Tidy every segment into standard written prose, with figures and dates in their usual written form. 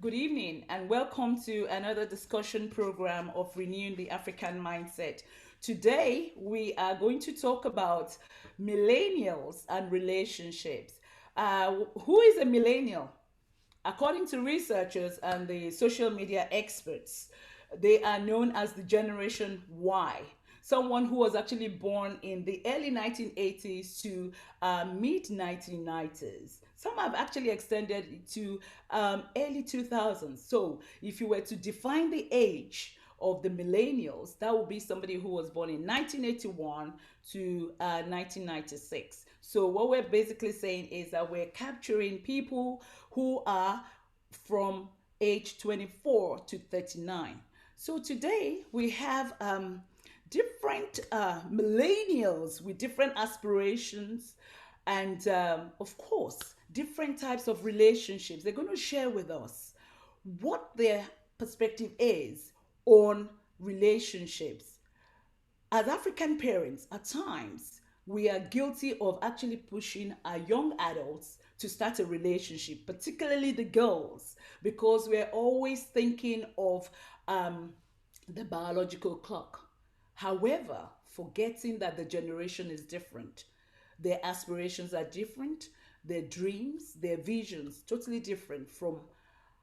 Good evening, and welcome to another discussion program of Renewing the African Mindset. Today, we are going to talk about millennials and relationships. Who is a millennial? According to researchers and the social media experts, they are known as the Generation Y, someone who was actually born in the early 1980s to mid 1990s. Some have actually extended it to early 2000s. So, if you were to define the age of the millennials, that would be somebody who was born in 1981 to 1996. So, what we're basically saying is that we're capturing people who are from age 24 to 39. So today we have different millennials with different aspirations and, of course, different types of relationships. They're going to share with us what their perspective is on relationships. As African parents, at times, we are guilty of actually pushing our young adults to start a relationship, particularly the girls, because we're always thinking of the biological clock. However, forgetting that the generation is different, their aspirations are different, their dreams, their visions, totally different from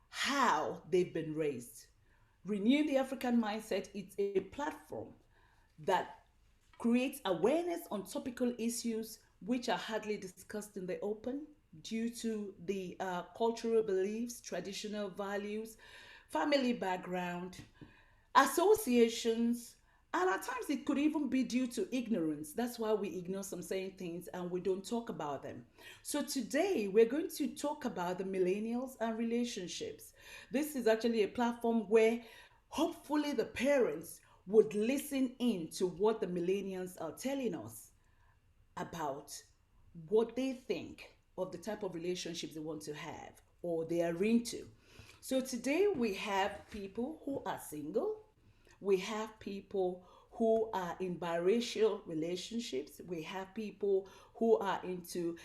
how they've been raised. Renew the African Mindset, it's a platform that creates awareness on topical issues which are hardly discussed in the open due to the cultural beliefs, traditional values, family background, associations, and at times it could even be due to ignorance. That's why we ignore some saying things and we don't talk about them. So today we're going to talk about the millennials and relationships. This is actually a platform where hopefully the parents would listen in to what the millennials are telling us about what they think of the type of relationships they want to have or they are into. So today we have people who are single, we have people who are in biracial relationships, we have people who are into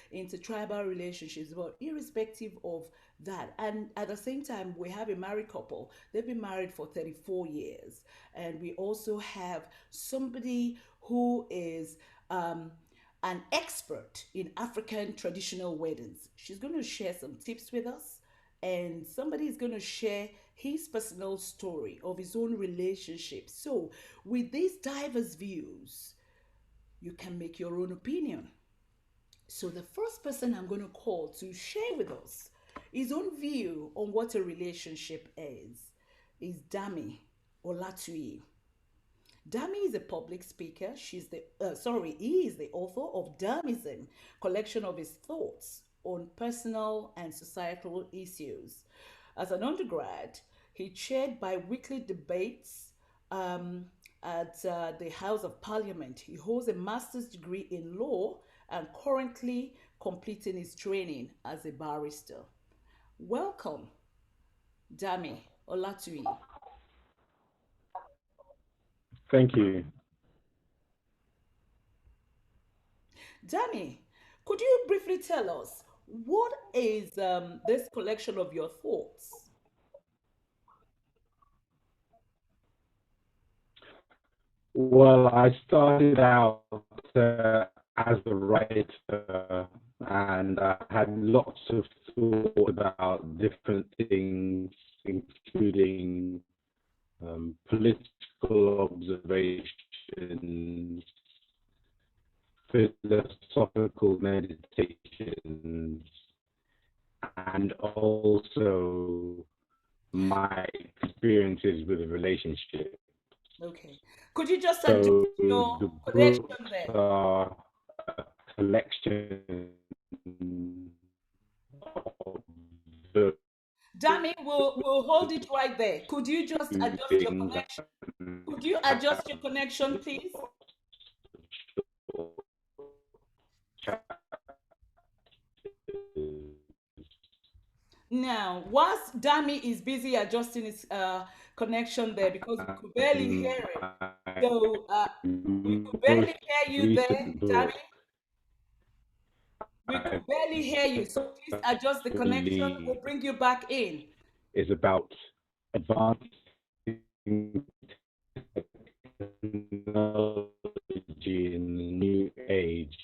tribal relationships, but irrespective of that, and at the same time we have a married couple. They've been married for 34 years, and we also have somebody who is an expert in African traditional weddings. She's going to share some tips with us, and somebody is going to share his personal story of his own relationship. So, with these diverse views, you can make your own opinion. So, the first person I'm going to call to share with us his own view on what a relationship is Dami Olatui. Dami is a public speaker. He is the author of Damism, collection of his thoughts on personal and societal issues. As an undergrad, he chaired bi-weekly debates um, at the House of Parliament. He holds a master's degree in law and currently completing his training as a barrister. Welcome, Dami Olatui. Thank you. Danny, could you briefly tell us what is this collection of your thoughts? Well, I started out as a writer and I had lots of thought about different things, including political observations, philosophical meditations, and also my experiences with a relationship. Okay. Could you just adjust So your the connection books there? are a collection of the Danny, we'll hold it right there. Could you just adjust your things connection? and Could you adjust your connection, please? Now, whilst Dami is busy adjusting his connection there because we could barely hear him. my So we could barely most hear you there, recent Dami. book, We I could barely hear you. So please adjust the connection. We'll believe bring you back in. is about advancing technology in the new age,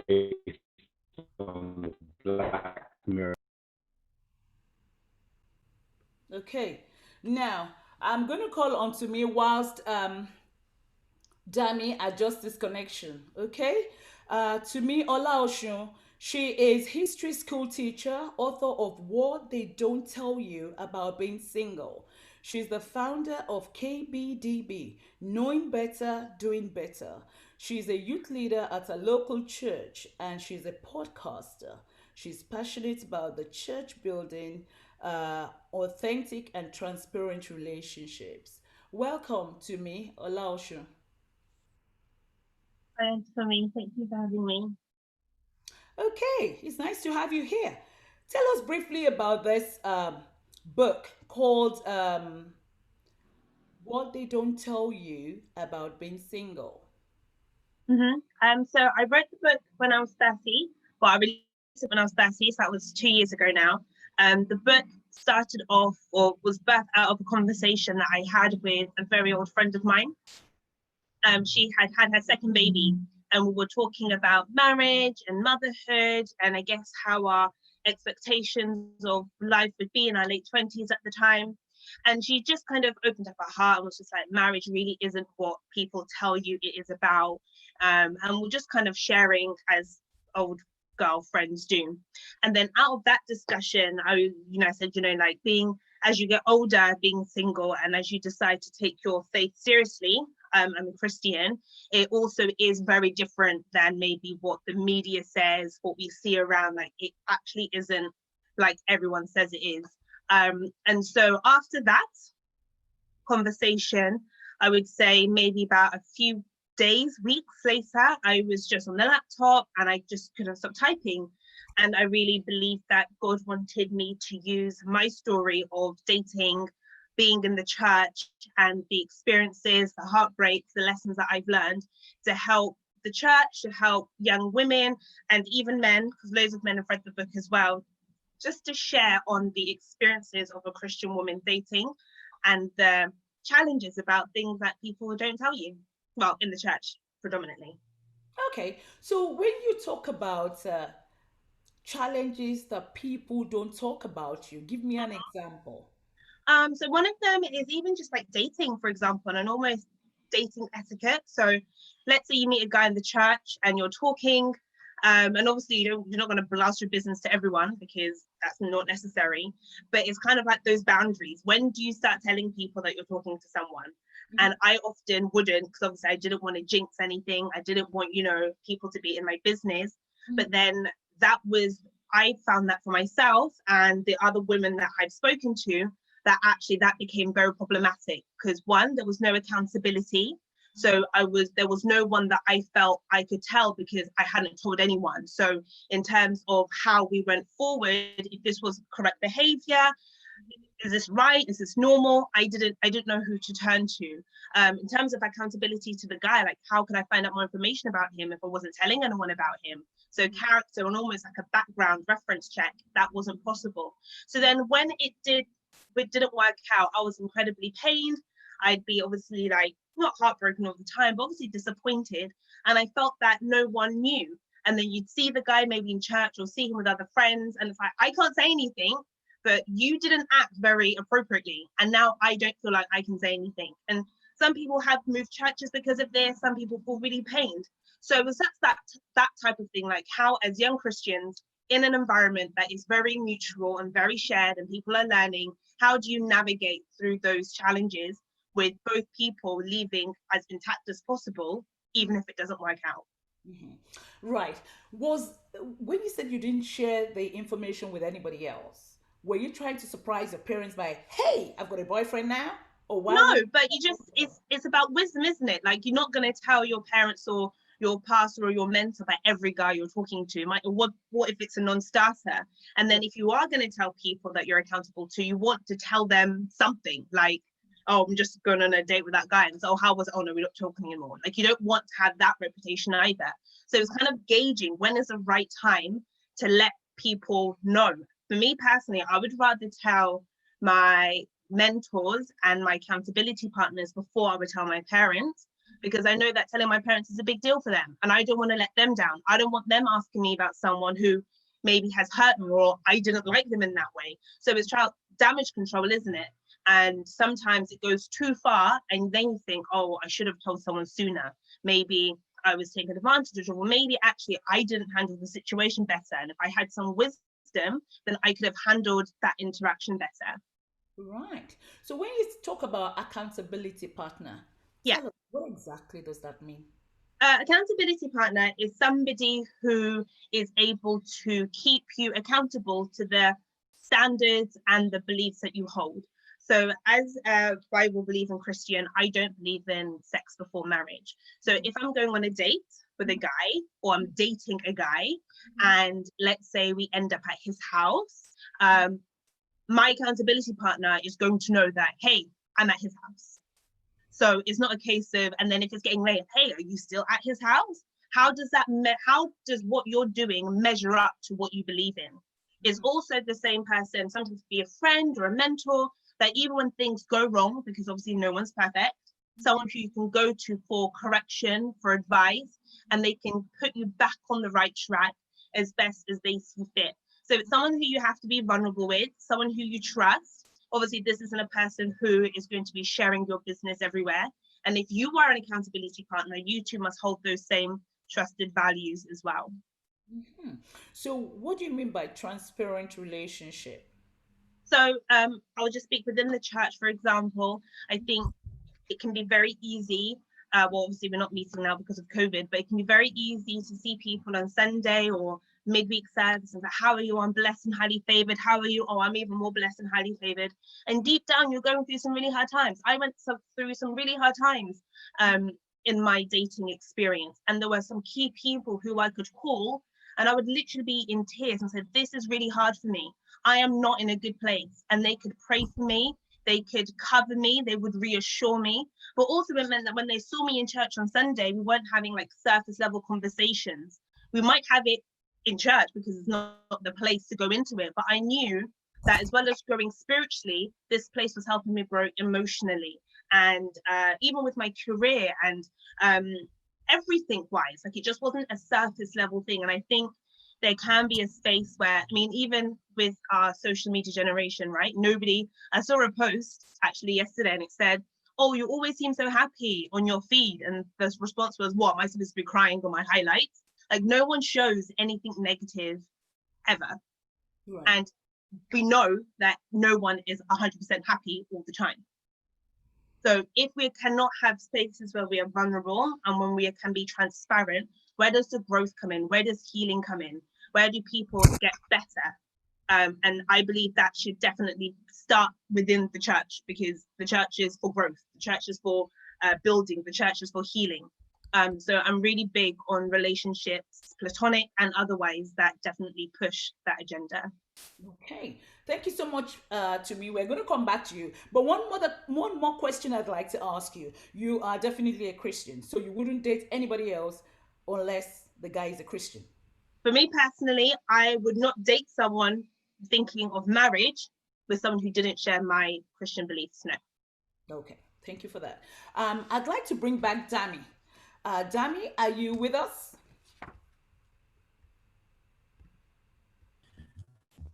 based on the Black Mirror. Okay. Now, I'm going to call on to me whilst Dami adjust this connection. Okay. To me, Olaoshun, she is history school teacher, author of What They Don't Tell You About Being Single. She's the founder of KBDB, Knowing Better, Doing Better. She's a youth leader at a local church and she's a podcaster. She's passionate about the church building, authentic and transparent relationships. Welcome to me, Olaoshun. And for me, thank you for having me. Okay, it's nice to have you here. Tell us briefly about this book called What They Don't Tell You About Being Single. So I wrote the book when I was 30. Well, I released it when I was 30, so that was 2 years ago now. The book started off, or was birthed out of a conversation that I had with a very old friend of mine. She had had her second baby, and we were talking about marriage and motherhood, and I guess how our expectations of life would be in our late 20s at the time. And she just kind of opened up her heart and was just like, marriage really isn't what people tell you it is about. And we're just kind of sharing as old girlfriends do. And then out of that discussion, I said, like being, as you get older, being single, and as you decide to take your faith seriously, I'm a Christian, it also is very different than maybe what the media says, what we see around. Like, it actually isn't like everyone says it is. And so after that conversation, I would say maybe about a few days, weeks later, I was just on the laptop and I just couldn't stop typing. And I really believed that God wanted me to use my story of dating, being in the church, and the experiences, the heartbreaks, the lessons that I've learned, to help the church, to help young women and even men, because loads of men have read the book as well, just to share on the experiences of a Christian woman dating and the challenges about things that people don't tell you. Well, in the church predominantly. Okay, so when you talk about challenges that people don't talk about you, give me an example. So one of them is even just like dating, for example, and almost dating etiquette. So let's say you meet a guy in the church and you're talking, and obviously you're not going to blast your business to everyone because that's not necessary. But it's kind of like those boundaries. When do you start telling people that you're talking to someone? And I often wouldn't, because obviously I didn't want to jinx anything. I didn't want, people to be in my business. But then I found that for myself and the other women that I've spoken to, that actually that became very problematic, because one, there was no accountability. So there was no one that I felt I could tell because I hadn't told anyone. So in terms of how we went forward, if this was correct behavior, is this right? Is this normal? I didn't know who to turn to. In terms of accountability to the guy, like how could I find out more information about him if I wasn't telling anyone about him? So character and almost like a background reference check, that wasn't possible. So then when it didn't work out, I was incredibly pained. I'd be obviously like not heartbroken all the time, but obviously disappointed. And I felt that no one knew. And then you'd see the guy maybe in church or see him with other friends, and it's like, I can't say anything, but you didn't act very appropriately. And now I don't feel like I can say anything. And some people have moved churches because of this. Some people feel really pained. So it was that type of thing, like how as young Christians in an environment that is very mutual and very shared and people are learning, how do you navigate through those challenges with both people leaving as intact as possible, even if it doesn't work out? Mm-hmm. Right. Was when you said you didn't share the information with anybody else, were you trying to surprise your parents by, hey, I've got a boyfriend now? Or why No, would but it's about wisdom, isn't it? Like, you're not going to tell your parents or your pastor or your mentor about every guy you're talking to. What if it's a non-starter? And then if you are going to tell people that you're accountable to, you want to tell them something like, oh, I'm just going on a date with that guy, and so, oh, how was it? Oh no, we're not talking anymore. Like, you don't want to have that reputation either. So it's kind of gauging when is the right time to let people know, for me personally, I would rather tell my mentors and my accountability partners before I would tell my parents, because I know that telling my parents is a big deal for them and I don't want to let them down. I don't want them asking me about someone who maybe has hurt me or I didn't like them in that way. So it's child damage control, isn't it? And sometimes it goes too far and then you think, oh, I should have told someone sooner. Maybe I was taken advantage of, or maybe actually I didn't handle the situation better. And if I had some wisdom, then I could have handled that interaction better. Right. So when you talk about accountability partner, Yeah. tell us what exactly does that mean? Accountability partner is somebody who is able to keep you accountable to the standards and the beliefs that you hold. So as a Bible believing Christian, I don't believe in sex before marriage. So if I'm going on a date with a guy or I'm dating a guy and let's say we end up at his house, my accountability partner is going to know that, hey, I'm at his house. So it's not a case of, and then if it's getting late, hey, are you still at his house? How does what you're doing measure up to what you believe in? Is also the same person, sometimes be a friend or a mentor, that even when things go wrong, because obviously no one's perfect, someone who you can go to for correction, for advice, and they can put you back on the right track as best as they see fit. So it's someone who you have to be vulnerable with, someone who you trust. Obviously, this isn't a person who is going to be sharing your business everywhere. And if you are an accountability partner, you too must hold those same trusted values as well. Mhm. So what do you mean by transparent relationship? So I'll just speak within the church, for example. I think it can be very easy. Well, obviously we're not meeting now because of COVID, but it can be very easy to see people on Sunday or midweek service and say, how are you? I'm blessed and highly favored. How are you? Oh, I'm even more blessed and highly favored. And deep down, you're going through some really hard times. I went through some really hard times in my dating experience. And there were some key people who I could call and I would literally be in tears and say, this is really hard for me. I am not in a good place. And they could pray for me. They could cover me, they would reassure me, but also it meant that when they saw me in church on Sunday, we weren't having like surface level conversations. We might have it in church because it's not the place to go into it, but I knew that as well as growing spiritually, this place was helping me grow emotionally. And even with my career and everything wise, like it just wasn't a surface level thing. And I think there can be a space where, I mean, even with our social media generation, right? I saw a post actually yesterday and it said, oh, you always seem so happy on your feed. And the response was, what, am I supposed to be crying on my highlights? Like no one shows anything negative ever. Right. And we know that no one is 100% happy all the time. So if we cannot have spaces where we are vulnerable and when we can be transparent, where does the growth come in? Where does healing come in? Where do people get better? And I believe that should definitely start within the church because the church is for growth, the church is for building, the church is for healing. So I'm really big on relationships, platonic and otherwise, that definitely push that agenda. Okay. Thank you so much to me. We're going to come back to you. But one more question I'd like to ask you. You are definitely a Christian, so you wouldn't date anybody else unless the guy is a Christian. For me personally, I would not date someone thinking of marriage with someone who didn't share my Christian beliefs. No. Okay. Thank you for that. I'd like to bring back Dami. Dami, are you with us?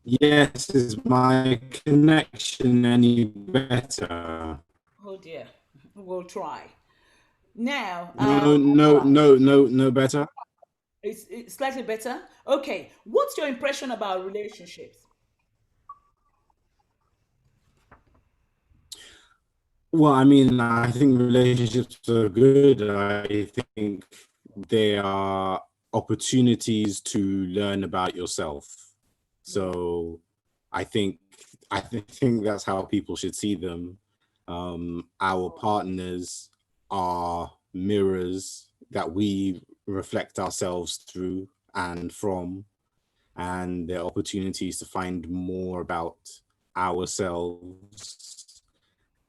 Yes, is my connection any better? Oh dear. We'll try. Now, No better. it's slightly better. Okay. What's your impression about relationships? Well, I mean, I think relationships are good. I think they are opportunities to learn about yourself. So I think think that's how people should see them. Our partners are mirrors that we reflect ourselves through and from, and they're opportunities to find more about ourselves.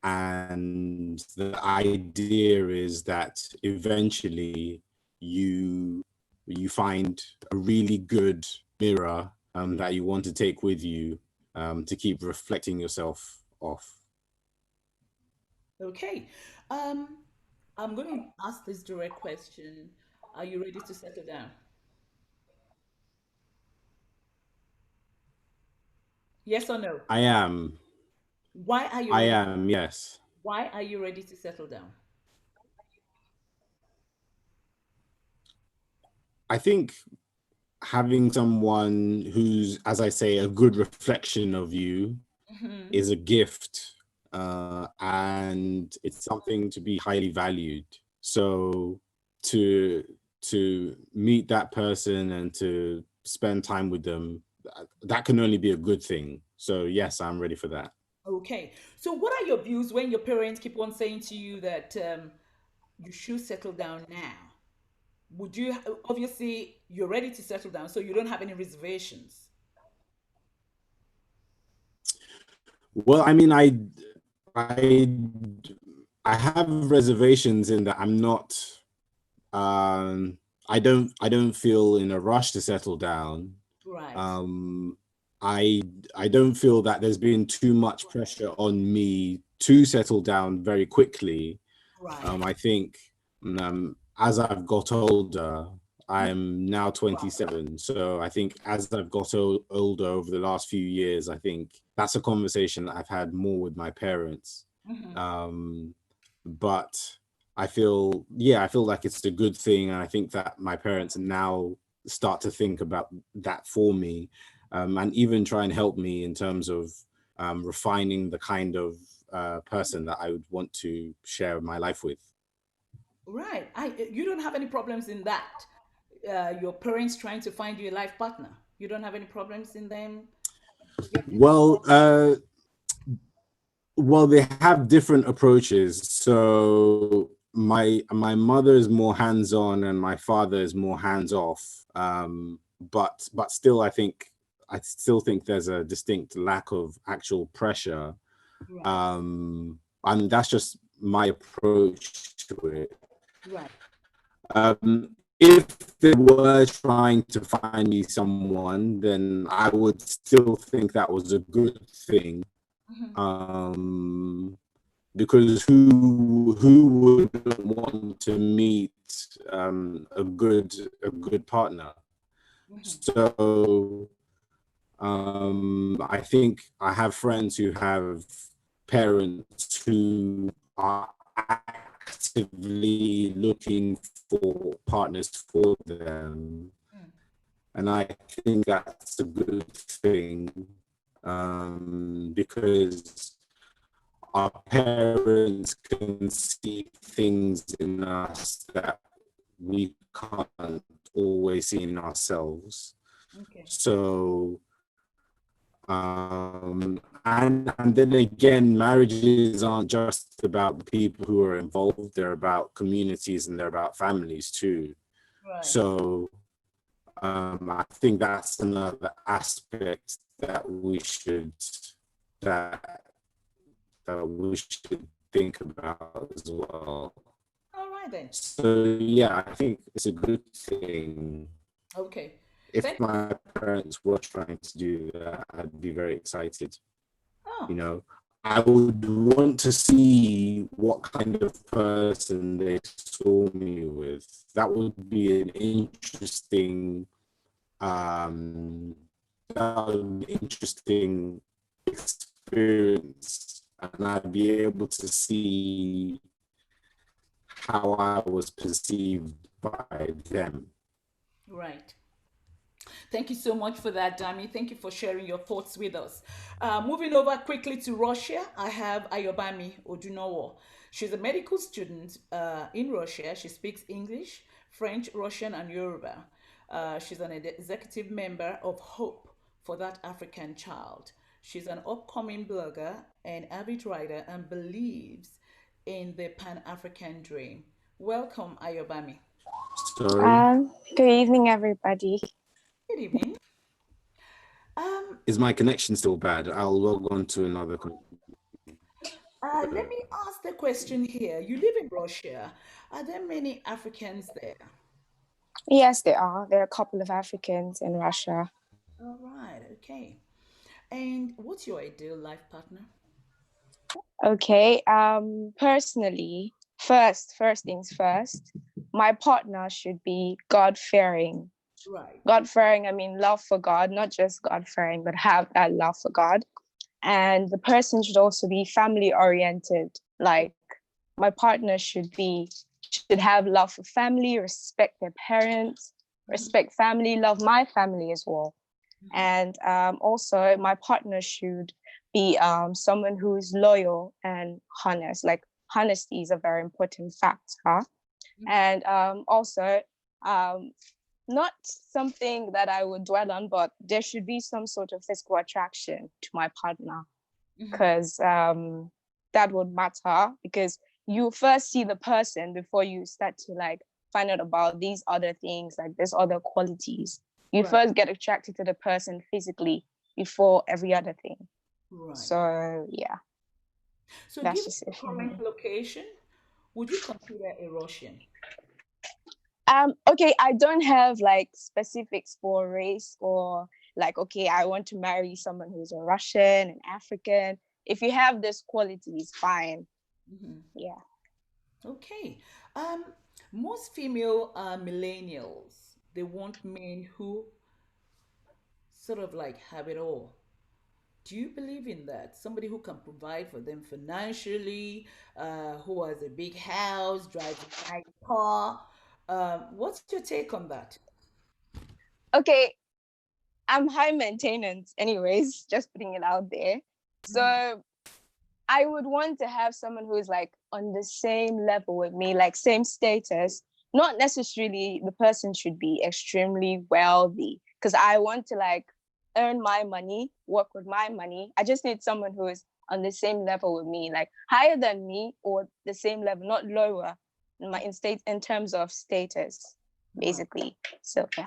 And the idea is that eventually you find a really good mirror that you want to take with you to keep reflecting yourself off. Okay. I'm going to ask this direct question. Are you ready to settle down? Yes or no? I am. Why are you I ready? am, yes. Why are you ready to settle down? I think having someone who's, as I say, a good reflection of you Hmm. is a gift, and it's something to be highly valued. So to meet that person and to spend time with them, that can only be a good thing. So yes, I'm ready for that. Okay. So, what are your views when your parents keep on saying to you that you should settle down now? Would you, obviously, you're ready to settle down, so you don't have any reservations? Well, I mean, I I have reservations in that I'm not I don't feel in a rush to settle down. Right. Um I I don't feel that there's been too much pressure on me to settle down very quickly. Right. I think as I've got older, I'm now 27. So I think as I've got older over the last few years, I think that's a conversation that I've had more with my parents. Hmm. Um, but I feel like it's a good thing. And I think that my parents now start to think about that for me, and even try and help me in terms of refining the kind of person that I would want to share my life with. Right. You don't have any problems in that. Your parents trying to find you a life partner. You don't have any problems in them getting Well, they have different approaches. So my mother is more hands-on and my father is more hands-off. But still, I still think there's a distinct lack of actual pressure. right. And that's just my approach to it. Right. If they were trying to find me someone, then I would still think that was a good thing. Hmm. Um, because who would want to meet a good partner? Hmm. So I think I have friends who have parents who are actively looking for partners for them, and I think that's a good thing, because our parents can see things in us that we can't always see in ourselves. Okay. So, and then again, marriages aren't just about the people who are involved, they're about communities and they're about families too. Right. So, I think that's another aspect that that we should think about as well. All right then. So yeah, I think it's a good thing. Okay. If Thank. my parents were trying to do that, I'd be very excited. You Oh. know, I would want to see what kind of person they saw me with. That would be an um, interesting experience, and I'd be able to see how I was perceived by them. Right. Thank you so much for that, Dami. Thank you for sharing your thoughts with us. Moving over quickly to Russia, I have Ayobami Odunowo. She's a medical student in Russia. She speaks English, French, Russian, and Yoruba. She's an executive member of Hope for That African Child. She's an upcoming blogger and avid writer and believes in the Pan African dream. Welcome, Ayobami. Sorry, Good evening, everybody. Good evening. Um, is my connection still bad? I'll log on to another Let me ask the question here. You live in Russia. Are there many Africans there? Yes, there are. There are a couple of Africans in Russia. All right. Okay. And what's your ideal life partner? Okay. Personally, first things first, my partner should be God-fearing. Right. God-fearing, I mean love for God, not just God-fearing, but have that love for God. And the person should also be family oriented. Like my partner should have love for family, respect their parents, Mm-hmm. respect family, love my family as well. Mm-hmm. And also my partner should be someone who is loyal and honest. Like honesty is a very important factor. And also um, not something that I would dwell on, but there should be some sort of physical attraction to my partner, Mm-hmm. because that would matter, because you first see the person before you start to like find out about these other things, like there's other qualities. You Right. first get attracted to the person physically before every other thing. Right. So yeah, So, that's given just your it for current me. location, would you consider a Russian? Okay, I don't have like specifics for race, or like, okay, I want to marry someone who's a Russian and African. If you have this qualities, fine. Mm-hmm. Yeah. Okay. Um, Most female millennials, they want men who sort of like have it all. Do you believe in that? Somebody who can provide for them financially, who has a big house, drives a nice car. What's your take on that? Okay, I'm high maintenance anyways, just putting it out there. Mhm. So I would want to have someone who is like on the same level with me, like same status. Not necessarily the person should be extremely wealthy, because I want to like earn my money, work with my money. I just need someone who is on the same level with me, like higher than me or the same level, not lower in terms of status, Right. basically. So yeah.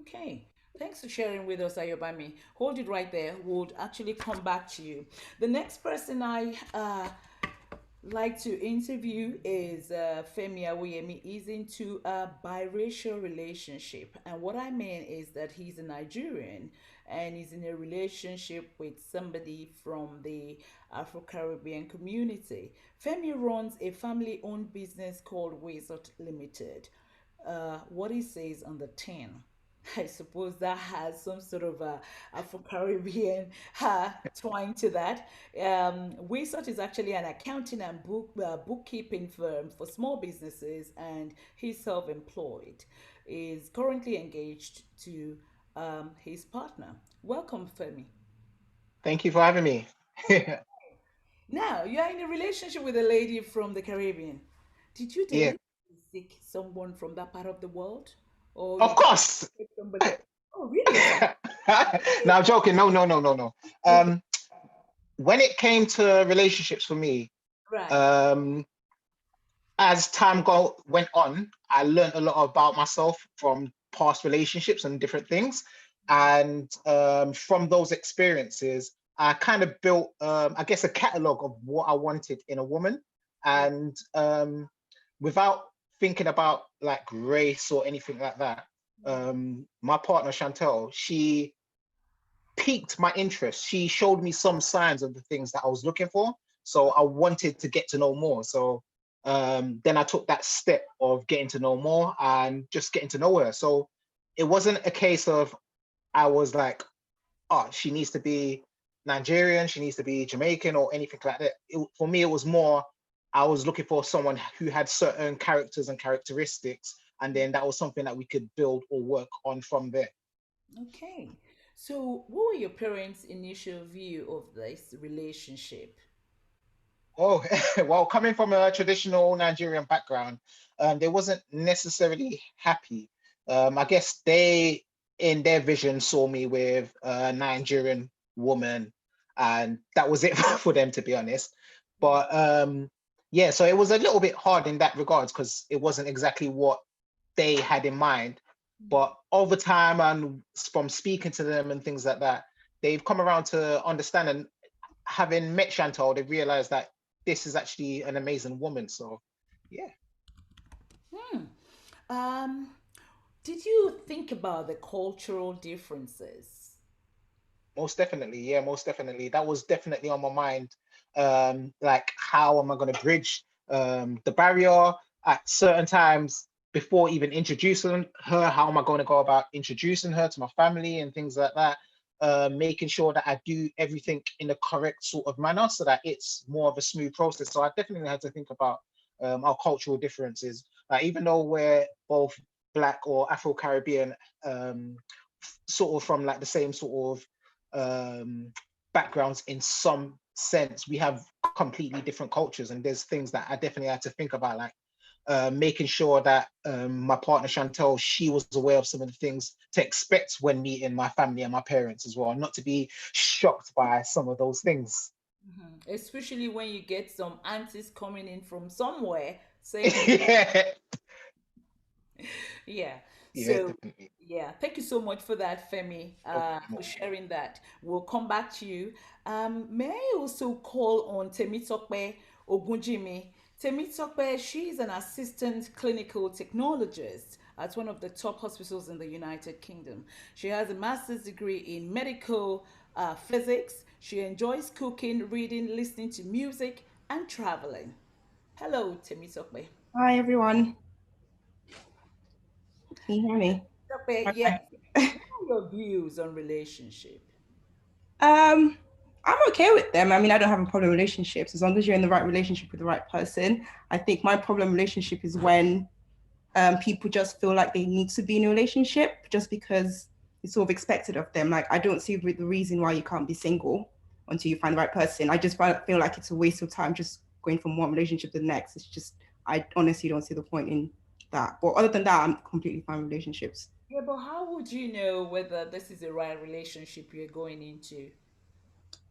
Okay. Thanks for sharing with us, Ayobami. Hold it right there. We'll actually come back to you. The next person I like to interview is Femi Awuyemi. He's into a biracial relationship. And what I mean is that he's a Nigerian and he's in a relationship with somebody from the Afro Caribbean community. Femi runs a family owned business called Wizard Limited. What he says on the tin, I suppose that has some sort of Afro-Caribbean twine to that. Wizard is actually an accounting and bookkeeping firm for small businesses, and he's self-employed. Is currently engaged to his partner. Welcome, Femi. Thank you for having me. Now you are in a relationship with a lady from the Caribbean. Did you Yeah, deliberately seek someone from that part of the world, or you of just course. picked somebody? Oh, really? No, I'm joking. No, no, no, no, no. Okay, When it came to relationships for me, right. um, as went on, I learned a lot about myself from past relationships and different things. And from those experiences, I kind of built, I guess, a catalog of what I wanted in a woman. Right. And without thinking about like race or anything like that, my partner Chantel, she piqued my interest. She showed me some signs of the things that I was looking for. So I wanted to get to know more. So then I took that step of getting to know more and just getting to know her. So it wasn't a case of I was like, oh, she needs to be Nigerian, she needs to be Jamaican or anything like that. For me, it was more, I was looking for someone who had certain characters and characteristics. And then that was something that we could build or work on from there. Okay. So, what were your parents' initial view of this relationship? Oh, well, coming from a traditional Nigerian background, they wasn't necessarily happy. I guess they, in their vision, saw me with a Nigerian woman, and that was it for them, to be honest. But yeah, so it was a little bit hard in that regards because it wasn't exactly what they had in mind. But over time and from speaking to them and things like that, they've come around to understand, and having met Chantal, they realized that this is actually an amazing woman. So yeah. Hmm. Um, Did you think about the cultural differences? Most definitely, yeah, most definitely. That was definitely on my mind. Like how am I going to bridge the barrier at certain times before even introducing her? How am I going to go about introducing her to my family and things like that? Making sure that I do everything in the correct sort of manner so that it's more of a smooth process. So I definitely had to think about our cultural differences. Like even though we're both Black or Afro-Caribbean, sort of from like the same sort of backgrounds in some sense, we have completely different cultures, and there's things that I definitely had to think about, like making sure that my partner Chantel, she was aware of some of the things to expect when meeting my family and my parents as well, not to be shocked by some of those things. Especially when you get some aunties coming in from somewhere saying, Yeah, yeah. yeah, So, definitely. yeah, thank you so much for that, Femi, No for problem. sharing that. We'll come back to you. May I also call on Temitope Ogunjimi? Temitope, she's an assistant clinical technologist at one of the top hospitals in the United Kingdom. She has a master's degree in medical physics. She enjoys cooking, reading, listening to music, and traveling. Hello, Temitope. Hi everyone. Can you hear me? Temitope, yes. Okay. What are your views on relationship? Um, I'm okay with them. I mean, I don't have a problem with relationships as long as you're in the right relationship with the right person. I think my problem with relationship is when people just feel like they need to be in a relationship just because it's sort of expected of them. Like, I don't see the reason why you can't be single until you find the right person. I just feel like it's a waste of time just going from one relationship to the next. It's just, I honestly don't see the point in that. But other than that, I'm completely fine with relationships. Yeah, but how would you know whether this is the right relationship you're going into?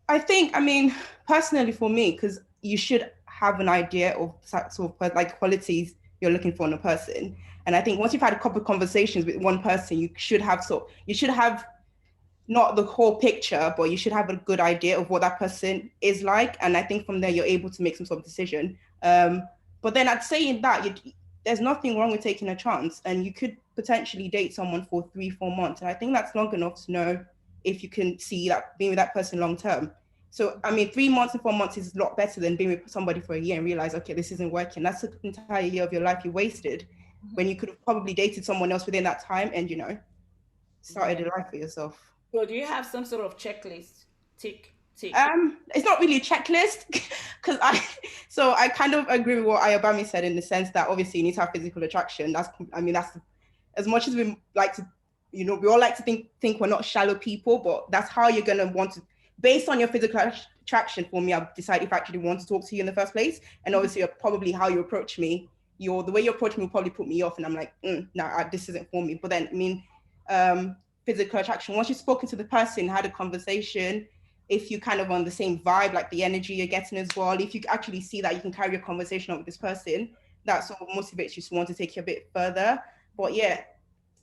I think, I mean, personally for me, because you should have an idea of sort of like qualities you're looking for in a person. And I think once you've had a couple of conversations with one person, you should have not the whole picture, but you should have a good idea of what that person is like. And I think from there, you're able to make some sort of decision. But then I'd say in that, there's nothing wrong with taking a chance. And you could potentially date someone for 3, 4 months. And I think that's long enough to know if you can see that being with that person long term. So, I mean, 3 months and 4 months is a lot better than being with somebody for a year and realize, okay, this isn't working. That's an entire year of your life you wasted when you could have probably dated someone else within that time and, Yeah. started a life for yourself. So do you have some sort of checklist? Tick, tick. It's not really a checklist because I kind of agree with what Ayobami said in the sense that obviously you need to have physical attraction. That's as much as we like to, we all like to think we're not shallow people, but that's how you're gonna want to, based on your physical attraction. For me, I'll decide if I actually want to talk to you in the first place, and obviously probably how you approach me. The way you approach me will probably put me off, and I'm like, no, this isn't for me. But then, I mean, physical attraction. Once you've spoken to the person, had a conversation, if you kind of on the same vibe, like the energy you're getting as well, if you actually see that you can carry a conversation on with this person, that sort of motivates you to want to take you a bit further. But yeah,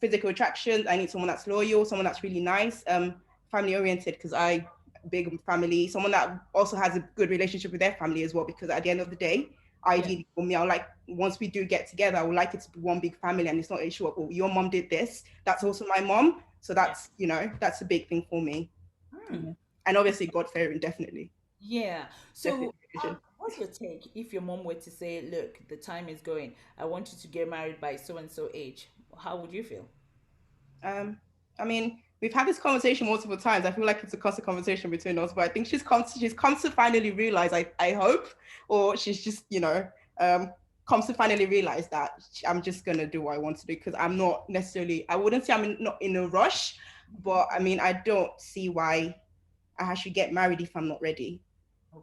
physical attraction, I need someone that's loyal, someone that's really nice, family oriented, because I big family, someone that also has a good relationship with their family as well, because at the end of the day, Yeah. ideally for me, I would like, once we do get together, I would like it to be one big family, and it's not an issue of, oh, your mom did this, that's also my mom. So that's, that's a big thing for me. Hmm. And obviously God fearing, definitely. Yeah. So Definitely vision. what's your take if your mom were to say, look, the time is going, I want you to get married by so and so age? How would you feel? Um, I mean, we've had this conversation multiple times. I feel like it's a constant conversation between us, but I think she's come to finally realize, I hope, or she's just, comes to finally realize that I'm just gonna do what I want to do, because I'm not necessarily, I wouldn't say not in a rush, but I mean, I don't see why I should get married if I'm not ready.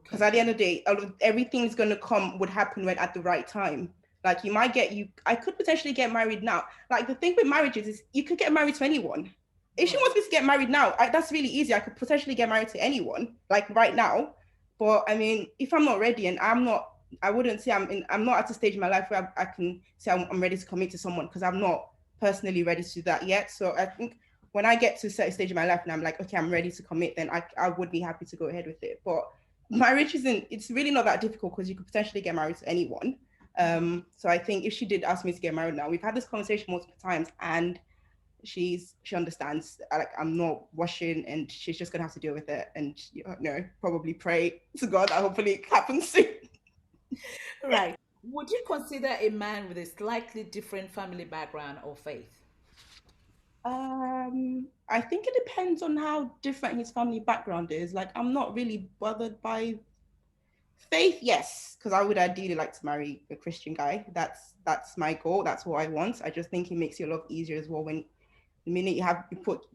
Because Okay. at the end of the day, everything's gonna would happen when at the right time. Like I could potentially get married now. Like the thing with marriages is you could get married to anyone. If she Right. wants me to get married now, that's really easy. I could potentially get married to anyone, like right now. But I mean, if I'm not ready and I wouldn't say I'm not at a stage in my life where I can say I'm ready to commit to someone, because I'm not personally ready to do that yet. So I think when I get to a certain stage in my life and I'm like, okay, I'm ready to commit, then I would be happy to go ahead with it. But marriage it's really not that difficult, because you could potentially get married to anyone. So I think if she did ask me to get married now, we've had this conversation multiple times, and she understands. Like, I'm not washing, and she's just gonna have to deal with it. And probably pray to God that hopefully it happens soon. Right. Would you consider a man with a slightly different family background or faith? I think it depends on how different his family background is. Like, I'm not really bothered by faith, yes, because I would ideally like to marry a Christian guy. That's my goal. That's what I want. I just think it makes it a lot easier as well when the minute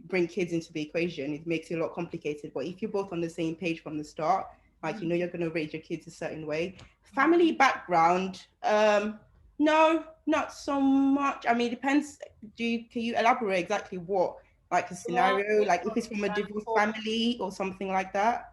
bring kids into the equation, it makes it a lot complicated. But if you're both on the same page from the start, like you're gonna raise your kids a certain way. Family background, no, not so much. I mean, it depends. Can you elaborate exactly what, like, a Well, scenario, like if it's from a divorced family or something like that?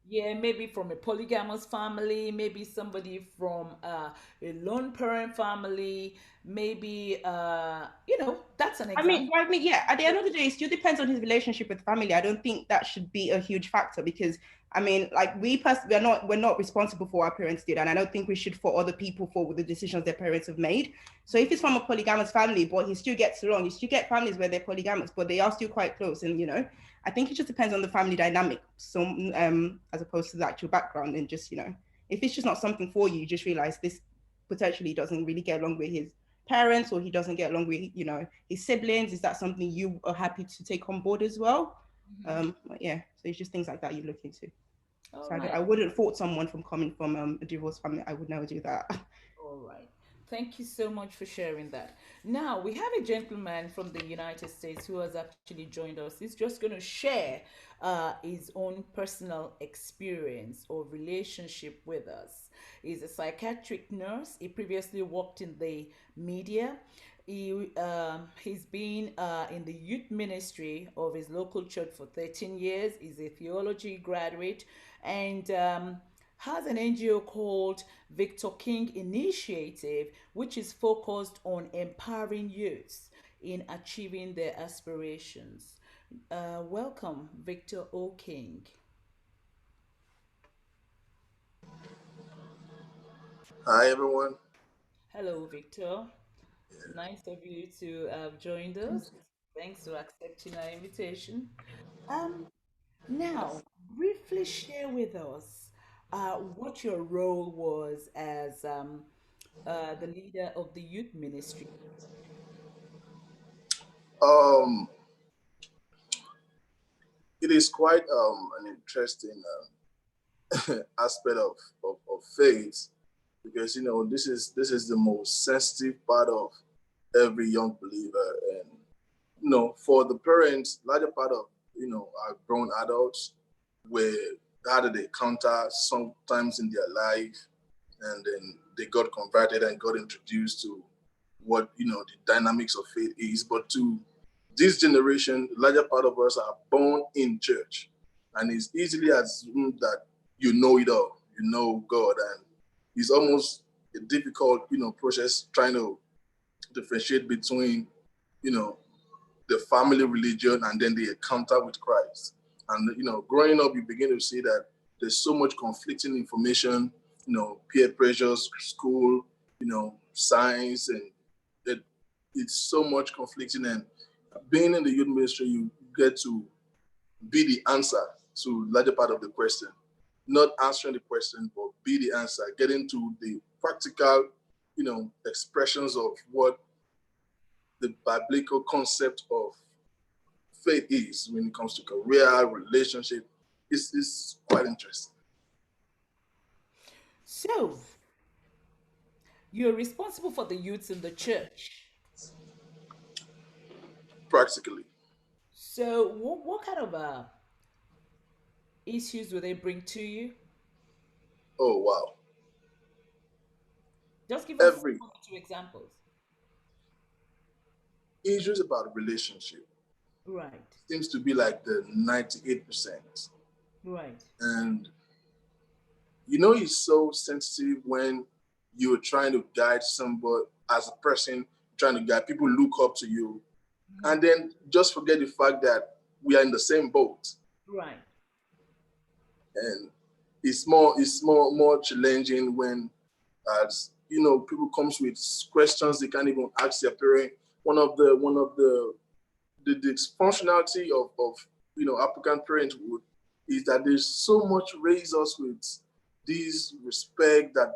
yeah, maybe from a polygamous family, maybe somebody from a lone parent family, maybe that's an example. Yeah, at the end of the day, it still depends on his relationship with family. I don't think that should be a huge factor because, I mean, like, we're not responsible for what our parents did, and I don't think we should fault other people for the decisions their parents have made. So if it's from a polygamous family, but he still gets along, you still get families where they're polygamous, but they are still quite close, and I think it just depends on the family dynamic. So, as opposed to the actual background, and just if it's just not something for you, you just realize this potentially doesn't really get along with his parents, or he doesn't get along with his siblings. Is that something you are happy to take on board as well? Yeah, so it's just things like that you look into. All So right. I wouldn't fault someone from coming from a divorced family. I would never do that. All right. Thank you so much for sharing that. Now, we have a gentleman from the United States who has actually joined us. He's just going to share his own personal experience or relationship with us. He's a psychiatric nurse. He previously worked in the media. He's been in the youth ministry of his local church for 13 years. He's a theology graduate and has an NGO called Victor King Initiative, which is focused on empowering youths in achieving their aspirations. Welcome, Victor O. King. Hi, everyone. Hello, Victor. Nice of you to have joined us. Thanks for accepting our invitation. Um, Now, briefly share with us what your role was as the leader of the youth ministry. Um, it is quite an interesting aspect of faith because this is the most sensitive part of every young believer, and for the parents, larger part of our grown adults where had an encounter sometimes in their life, and then they got converted and got introduced to what the dynamics of faith is. But to this generation, larger part of us are born in church, and it's easily assumed that you know it all, you know God, and it's almost a difficult process trying to differentiate between the family religion and then the encounter with Christ. And growing up, you begin to see that there's so much conflicting information, peer pressures, school, science, and it's so much conflicting. And being in the youth ministry, you get to be the answer to larger part of the question, not answering the question, but be the answer, getting to the practical, expressions of what the biblical concept of faith is when it comes to career, relationship. It's quite interesting. So, you're responsible for the youths in the church. Practically. So, what kind of issues will they bring to you? Oh wow. Just give us Every one or two examples. issues about relationship Right, seems to be like the 98%. right. And it's so sensitive when you're trying to guide somebody as a person, trying to guide people look up to you. And then just forget the fact that we are in the same boat. Right. And it's more challenging when as people comes with questions they can't even ask their parent. One of the the dysfunctionality of African parenthood is that there's so much raise us with this respect that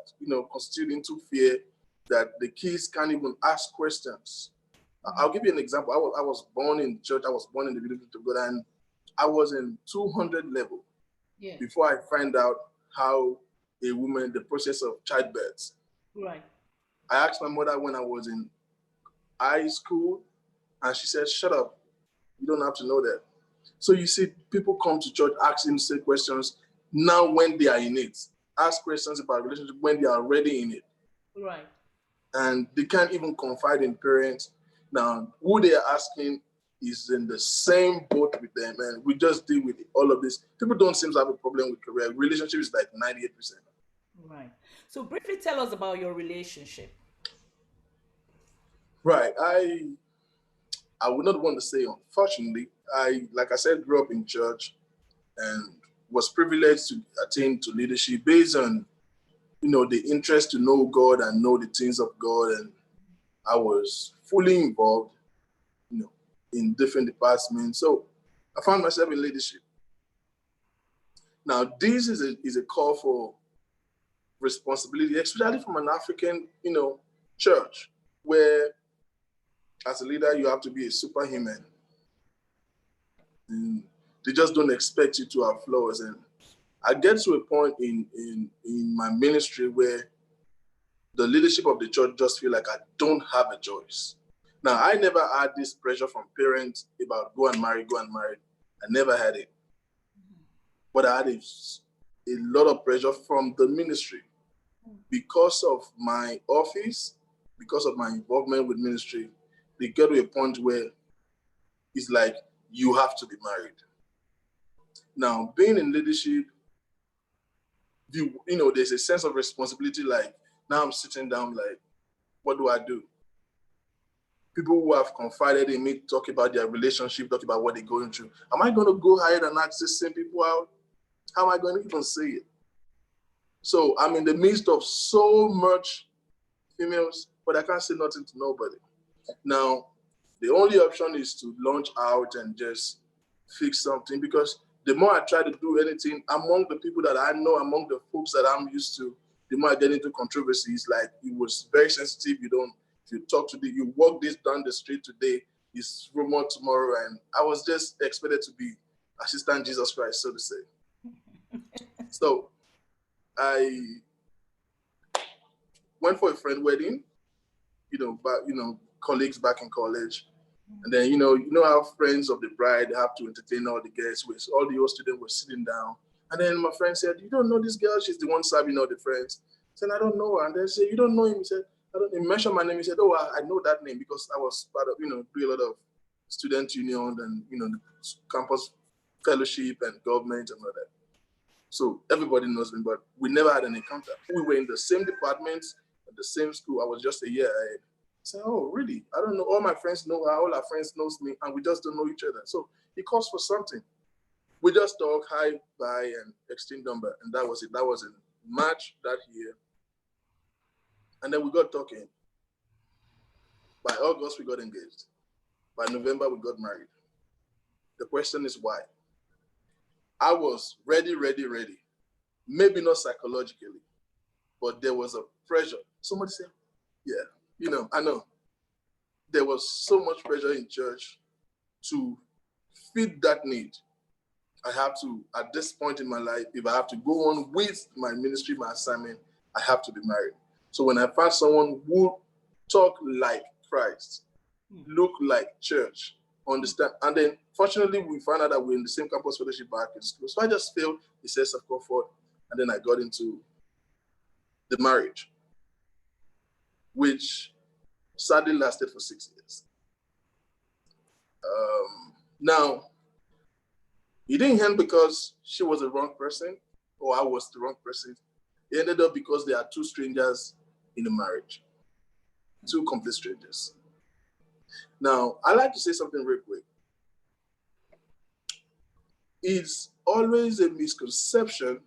constitute into fear that the kids can't even ask questions. I'll give you an example. I was born in church. I was born in the village of God, and I was in 200 level before I find out how a woman, the process of childbirth. Right. I asked my mother when I was in high school, and she said, "Shut up. You don't have to know that." So you see, people come to church asking say questions now when they are in it. Ask questions about relationship when they are already in it. Right. And they can't even confide in parents. Now, who they are asking is in the same boat with them, and we just deal with all of this. People don't seem to have a problem with career. Relationship is like 98%. Right. So briefly tell us about your relationship. Right. I would not want to say unfortunately. Like I said, grew up in church and was privileged to attain to leadership based on the interest to know God and know the things of God, and I was fully involved in different departments. So I found myself in leadership. Now this is a call for responsibility, especially from an African church, where as a leader you have to be a superhuman. And they just don't expect you to have flaws. And I get to a point in my ministry where the leadership of the church just feel like I don't have a choice. Now, I never had this pressure from parents about go and marry. I never had it. But I had a lot of pressure from the ministry because of my office, because of my involvement with ministry. They get to a point where it's like, you have to be married. Now, being in leadership, there's a sense of responsibility. Like, now I'm sitting down, like, what do I do? People who have confided in me talk about their relationship, talk about what they're going through. Am I going to go ahead and ask the same people out? How am I going to even say it? So I'm in the midst of so much females, but I can't say nothing to nobody. Now, the only option is to launch out and just fix something, because the more I try to do anything among the people that I know, among the folks that I'm used to, the more I get into controversies. Like, it was very sensitive. If you talk to you walk this down the street today, it's rumor tomorrow. And I was just expected to be assistant Jesus Christ, so to say. So I went for a friend wedding, colleagues back in college. And then, how friends of the bride have to entertain all the guests, with all the old students were sitting down. And then my friend said, "You don't know this girl? She's the one serving all the friends." I said, "I don't know her." And they said, "You don't know him?" He said, "I don't." He mentioned my name. He said, "Oh, I know that name because I was part of, do a lot of student union and, the campus fellowship and government and all that. So everybody knows me, but we never had an encounter. We were in the same department, at the same school. I was just a year ahead. I said, "Oh, really? I don't know. All my friends know her. All our friends knows me, and we just don't know each other." So he calls for something. We just talk, hi, bye, and exchange number, and that was it. That was in March that year. And then we got talking. By August, we got engaged. By November, we got married. The question is why? I was ready. Maybe not psychologically, but there was a pressure. Somebody said, yeah, I know. There was so much pressure in church to fit that need. I have to, at this point in my life, if I have to go on with my ministry, my assignment, I have to be married. So when I find someone who talk like Christ, look like church, understand, and then fortunately we found out that we're in the same campus fellowship back in school. So I just felt a sense of comfort, and then I got into the marriage, which sadly lasted for 6 years. Now, it didn't end because she was the wrong person or I was the wrong person. It ended up because there are two strangers in a marriage, two complete strangers. Now, I like to say something real quick. It's always a misconception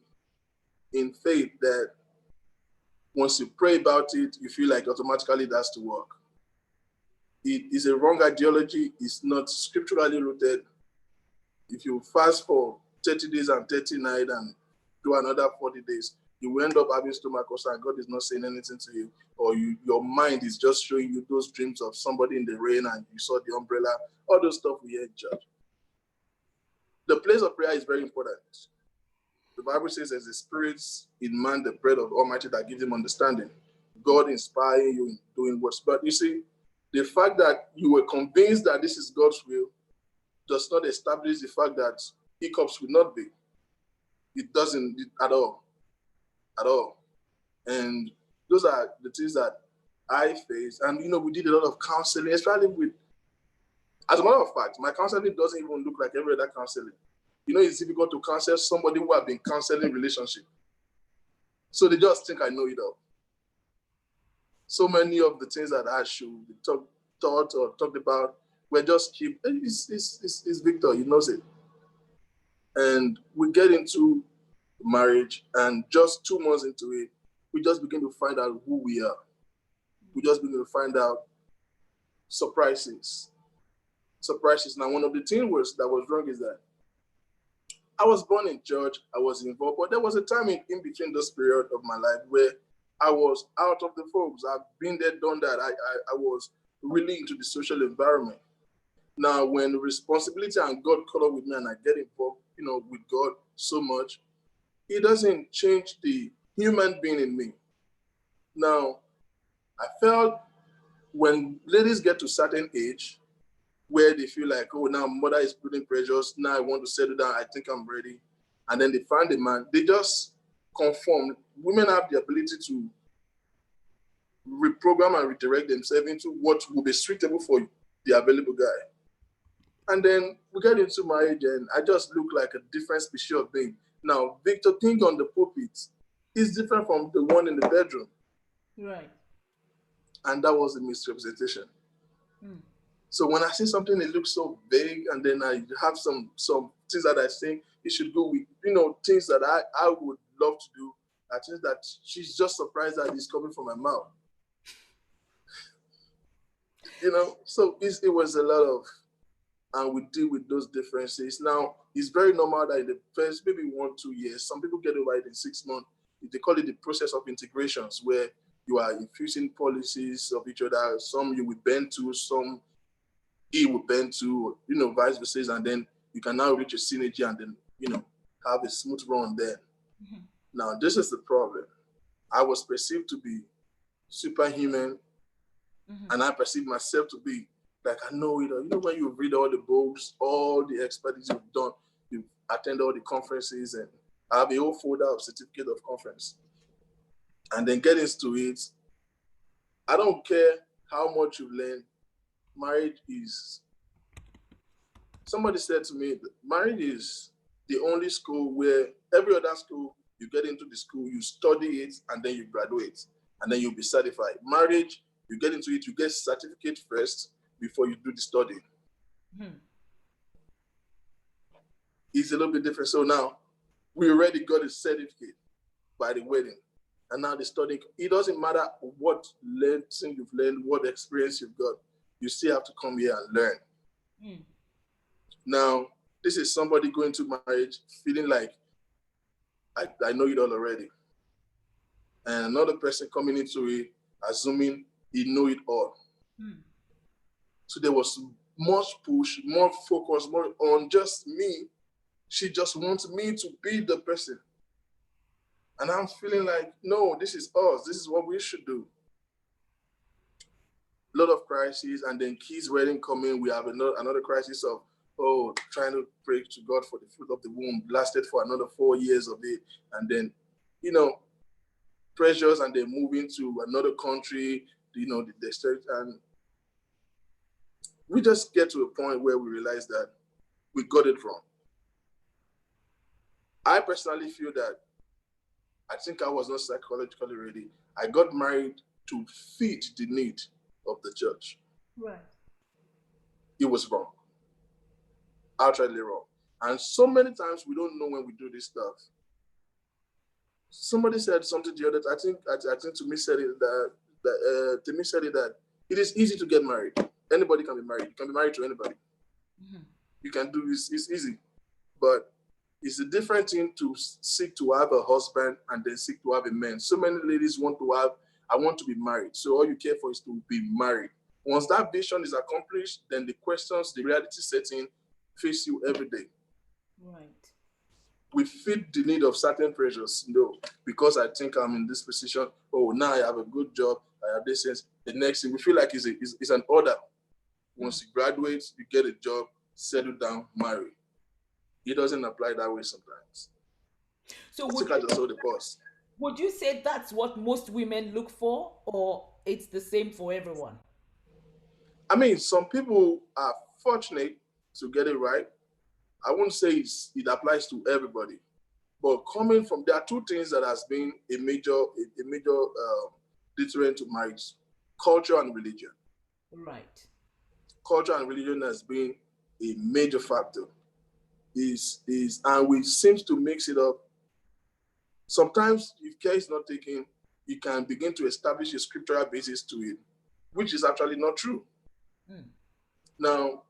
in faith that once you pray about it, you feel like automatically it has to work. It is a wrong ideology. It's not scripturally rooted. If you fast for 30 days and 30 nights and do another 40 days, you will end up having stomach ulcer and God is not saying anything to you. Or your mind is just showing you those dreams of somebody in the rain and you saw the umbrella. All those stuff we hear in church. The place of prayer is very important. The Bible says there's a spirit in man, the bread of Almighty that gives him understanding. God inspiring you in doing works. But you see, the fact that you were convinced that this is God's will does not establish the fact that hiccups will not be. It doesn't at all. At all. And those are the things that I face. And, we did a lot of counseling, especially with, as a matter of fact, my counseling doesn't even look like every other counseling. It's difficult to counsel somebody who have been counseling relationship. So they just think I know it all. So many of the things that I should taught or talked about were just keep. It's Victor, he knows it. And we get into marriage, and just 2 months into it, we just begin to find out who we are. We just begin to find out surprises. Now, one of the things that was wrong is that I was born in church, I was involved, but there was a time in between this period of my life where I was out of the folks. I've been there, done that. I was really into the social environment. Now, when responsibility and God caught up with me and I get involved, with God so much, it doesn't change the human being in me. Now, I felt when ladies get to a certain age where they feel like, oh, now mother is putting pressures, now I want to settle down, I think I'm ready. And then they find a man, they just conform. Women have the ability to reprogram and redirect themselves into what will be suitable for the available guy. And then we get into marriage and I just look like a different species of being. Now, Victor King on the pulpit is different from the one in the bedroom. Right. And that was a misrepresentation. So when I see something that looks so vague, and then I have some things that I think it should go with, things that I would love to do, I think that she's just surprised that it's coming from my mouth. So it was a lot of, and we deal with those differences. Now, it's very normal that in the first maybe 1-2 years, some people get over it in 6 months. They call it the process of integrations, where you are infusing policies of each other. Some you will bend to, some he will bend to, vice versa, and then you can now reach a synergy and then, have a smooth run there. Mm-hmm. Now, this is the problem. I was perceived to be superhuman, and I perceive myself to be like, I know it. When you read all the books, all the expertise you've done, you attend all the conferences, and I have a whole folder of certificate of conference. And then get into it. I don't care how much you learn. Marriage is, somebody said to me, marriage is the only school where every other school, you get into the school, you study it, and then you graduate, and then you'll be certified. Marriage, you get into it, you get certificate first before you do the study. It's a little bit different. So now, we already got a certificate by the wedding, and now the study. It doesn't matter what lesson you've learned, what experience you've got, you still have to come here and learn. Now, this is somebody going to marriage feeling like, I know it all already. And another person coming into it, assuming he know it all. So there was much push, more focus, more on just me. She just wants me to be the person. And I'm feeling like, no, this is us. This is what we should do. A lot of crises, and then kids' wedding coming. We have another crisis of, trying to pray to God for the fruit of the womb. Lasted for another 4 years of it. And then, pressures, and then moving to another country, the district. And we just get to a point where we realize that we got it wrong. I personally feel that I think I was not psychologically ready. I got married to fit the need of the church. Right. It was wrong. Outrightly wrong. And so many times we don't know when we do this stuff. Somebody said something the other time. I think to me said it that it is easy to get married. Anybody can be married. You can be married to anybody. Mhm. You can do this. It's easy. But it's a different thing to seek to have a husband and then seek to have a man. So many ladies want to have, I want to be married. So all you care for is to be married. Once that vision is accomplished, then the questions, the reality setting face you every day. Right. We feed the need of certain pressures, because I think I'm in this position. Oh, now I have a good job. I have this sense. The next thing we feel like is an order. Once you graduate, you get a job, settle down, marry. It doesn't apply that way sometimes. So I think I just saw the boss. would you say that's what most women look for, or it's the same for everyone? I mean, some people are fortunate to get it right. I wouldn't say it applies to everybody, but coming from, there are two things that has been a major deterrent to marriage: culture and religion. Right. Culture and religion has been a major factor. And we seems to mix it up. Sometimes, if care is not taken, you can begin to establish a scriptural basis to it, which is actually not true. Mm. Now,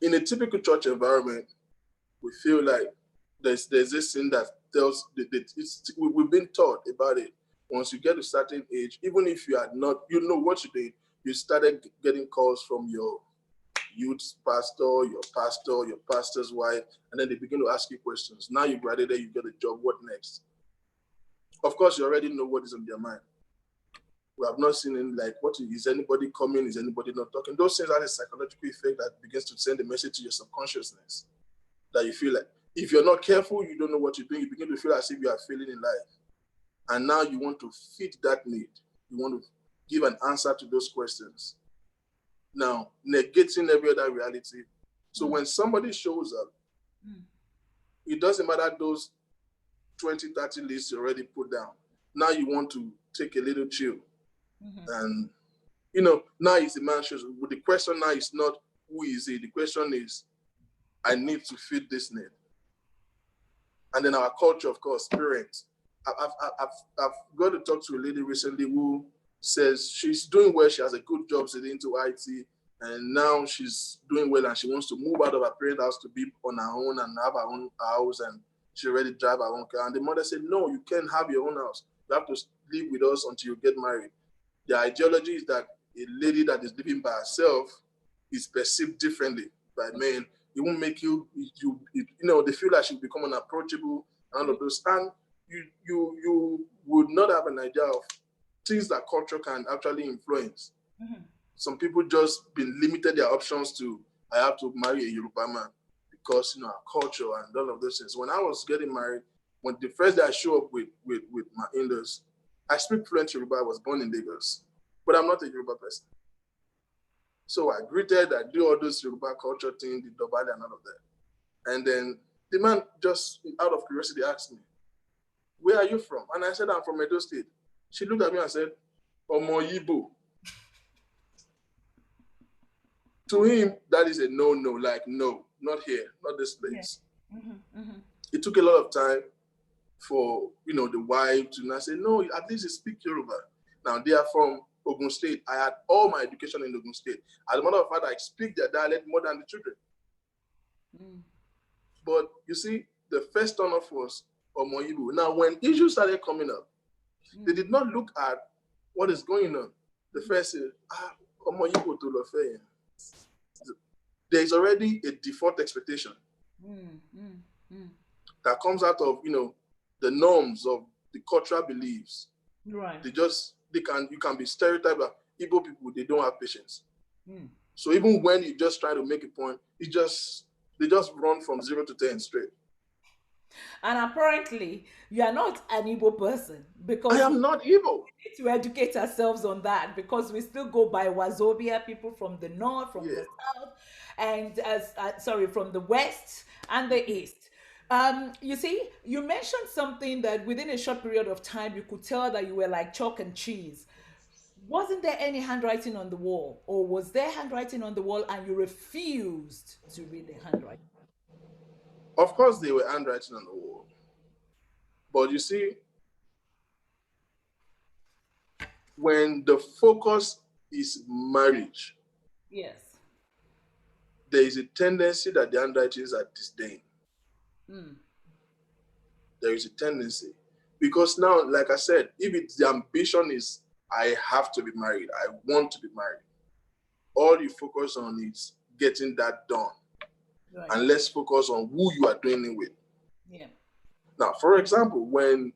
in a typical church environment, we feel like there's this thing that tells we've been taught about it. Once you get to a certain age, even if you are not, you know what you did, you started getting calls from your youth pastor, your pastor's wife, and then they begin to ask you questions. Now you graduated, you get a job, what next? Of course, you already know what is on their mind. We have not seen in like, what is anybody coming? Is anybody not talking? Those things are a psychological effect that begins to send a message to your subconsciousness that you feel like if you're not careful, you don't know what you're doing. You begin to feel as if you are failing in life. And now you want to fit that need. You want to give an answer to those questions. Now, negating every other reality. So when somebody shows up, it doesn't matter those 20, 30 lists you already put down. Now you want to take a little chill. And, now it's the man shows. The question now is not who is he. The question is, I need to fit this need. And then our culture, of course, parents. I've got to talk to a lady recently who says she's doing well. She has a good job, she's into IT, and now she's doing well and she wants to move out of her parents' house to be on her own and have her own house, and she already drive her own car. And the mother said, no, you can't have your own house. You have to live with us until you get married. The ideology is that a lady that is living by herself is perceived differently by men. It won't make they feel like she'll become unapproachable and all of those. And you would not have an idea of things that culture can actually influence. Some people just been limited their options to, I have to marry a Yoruba man because, our culture and all of those things. When I was getting married, when the first day I show up with my in-laws, I speak fluent Yoruba. I was born in Lagos, but I'm not a Yoruba person. So I greeted, I do all those Yoruba culture things, the Dobali and all of that. And then the man just, out of curiosity, asked me, where are you from? And I said, I'm from Edo State. She looked at me and said, Omo Yibo. To him, that is a no, like, no, not here, not this place. Yeah. It took a lot of time for, the wife to not say, no, at least you speak Yoruba. Now, they are from Ogun State. I had all my education in Ogun State. As a matter of fact, I speak their dialect more than the children. But you see, the first turn off was Omo Igbo. Now, when issues started coming up, they did not look at what is going on. The first is, Omo Igbo to Lofe. There is already a default expectation that comes out of, the norms of the cultural beliefs. Right. You can be stereotyped that Igbo people, they don't have patience. So even when you just try to make a point, they just run from 0 to 10 straight. And apparently, you are not an Igbo person, because I am not Igbo. We need to educate ourselves on that, because we still go by Wazobia, people from the north, from the south, and from the west and the east. You see, you mentioned something that within a short period of time, you could tell that you were like chalk and cheese. Wasn't there any handwriting on the wall, or was there handwriting on the wall and you refused to read the handwriting? Of course, there were handwriting on the wall. But you see, when the focus is marriage, Yes. there is a tendency that the handwritings are disdain. Mm. There is a tendency. Because now, like I said, if it's the ambition is, I have to be married, I want to be married, all you focus on is getting that done. Right. And let's focus on who you are doing it with. Yeah. Now, for example, when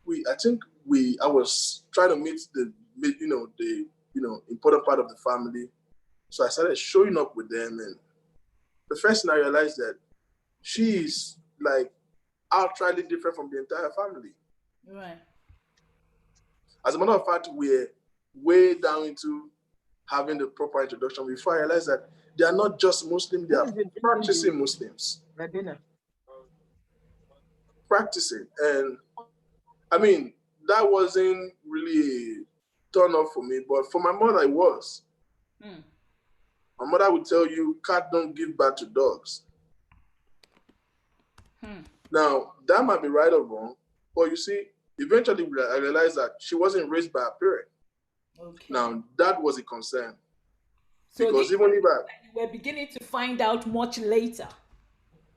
I was trying to meet the important part of the family. So I started showing up with them, and the first thing I realized that she is like outrightly different from the entire family. Right. As a matter of fact, we're way down into having the proper introduction before I realized that they are not just Muslim, they are practicing Muslims. Practicing. And I mean, that wasn't really a turn off for me, but for my mother, it was. Mm. My mother would tell you, cats don't give birth to dogs. Now, that might be right or wrong, but you see, eventually I realized that she wasn't raised by a parent. Okay. Now, that was a concern. So Because these even if we're beginning to find out much later.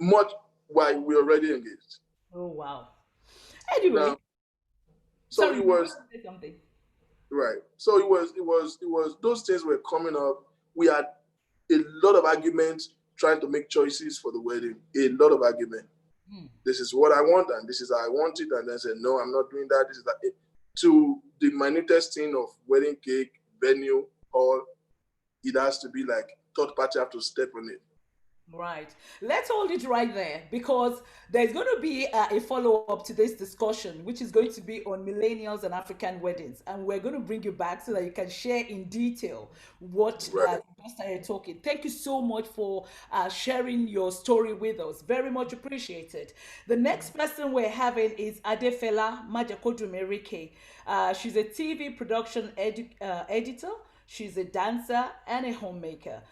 much while we're already engaged. Oh wow. Anyway, Now, so sorry, it you was wanted to say something. right. So it was those things were coming up. We had a lot of arguments trying to make choices for the wedding. A lot of argument. This is what I want, and this is how I want it. And then said, no, I'm not doing that. This is that. To the minutest thing of wedding cake, venue, hall, it has to be like third party have to step on it. Right. Let's hold it right there because there's going to be a follow up to this discussion, which is going to be on millennials and African weddings. And we're going to bring you back so that you can share in detail what Right. you started talking. Thank you so much for sharing your story with us. Very much appreciated. The next person we're having is Adefela Majakodumerike. She's a TV production editor, she's a dancer, and a homemaker.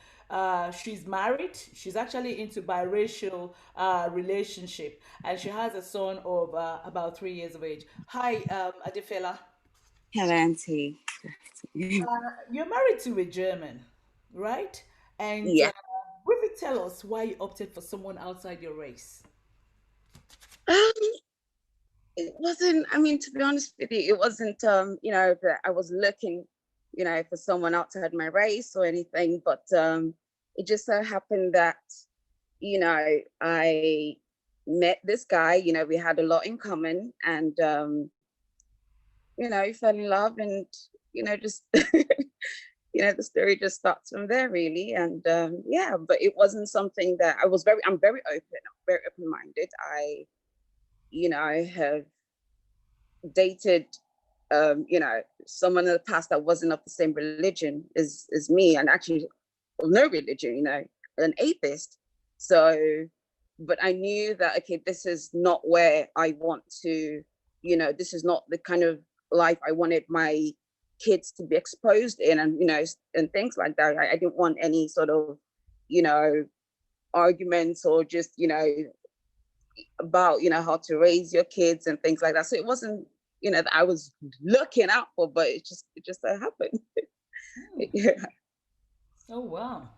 She's married. She's actually into biracial relationship, and she has a son of about 3 years of age. Hi, Adefela. Hello, Auntie. You're married to a German, right? And Yeah. briefly tell us why you opted for someone outside your race. Um, it wasn't, I mean, to be honest with you, it wasn't, that I was looking, for someone outside my race or anything, but it just so happened that, I met this guy, we had a lot in common and, fell in love and, just, the story just starts from there really. And yeah, but it wasn't something that I'm very open, very open-minded. I have dated someone in the past that wasn't of the same religion as me, and actually of no religion, an atheist. So, but I knew that okay, this is not where I want to, this is not the kind of life I wanted my kids to be exposed in, and and things like that. I didn't want any sort of, arguments or just, about how to raise your kids and things like that. So it wasn't that I was looking out for, but it just so happened. Yeah. Oh wow.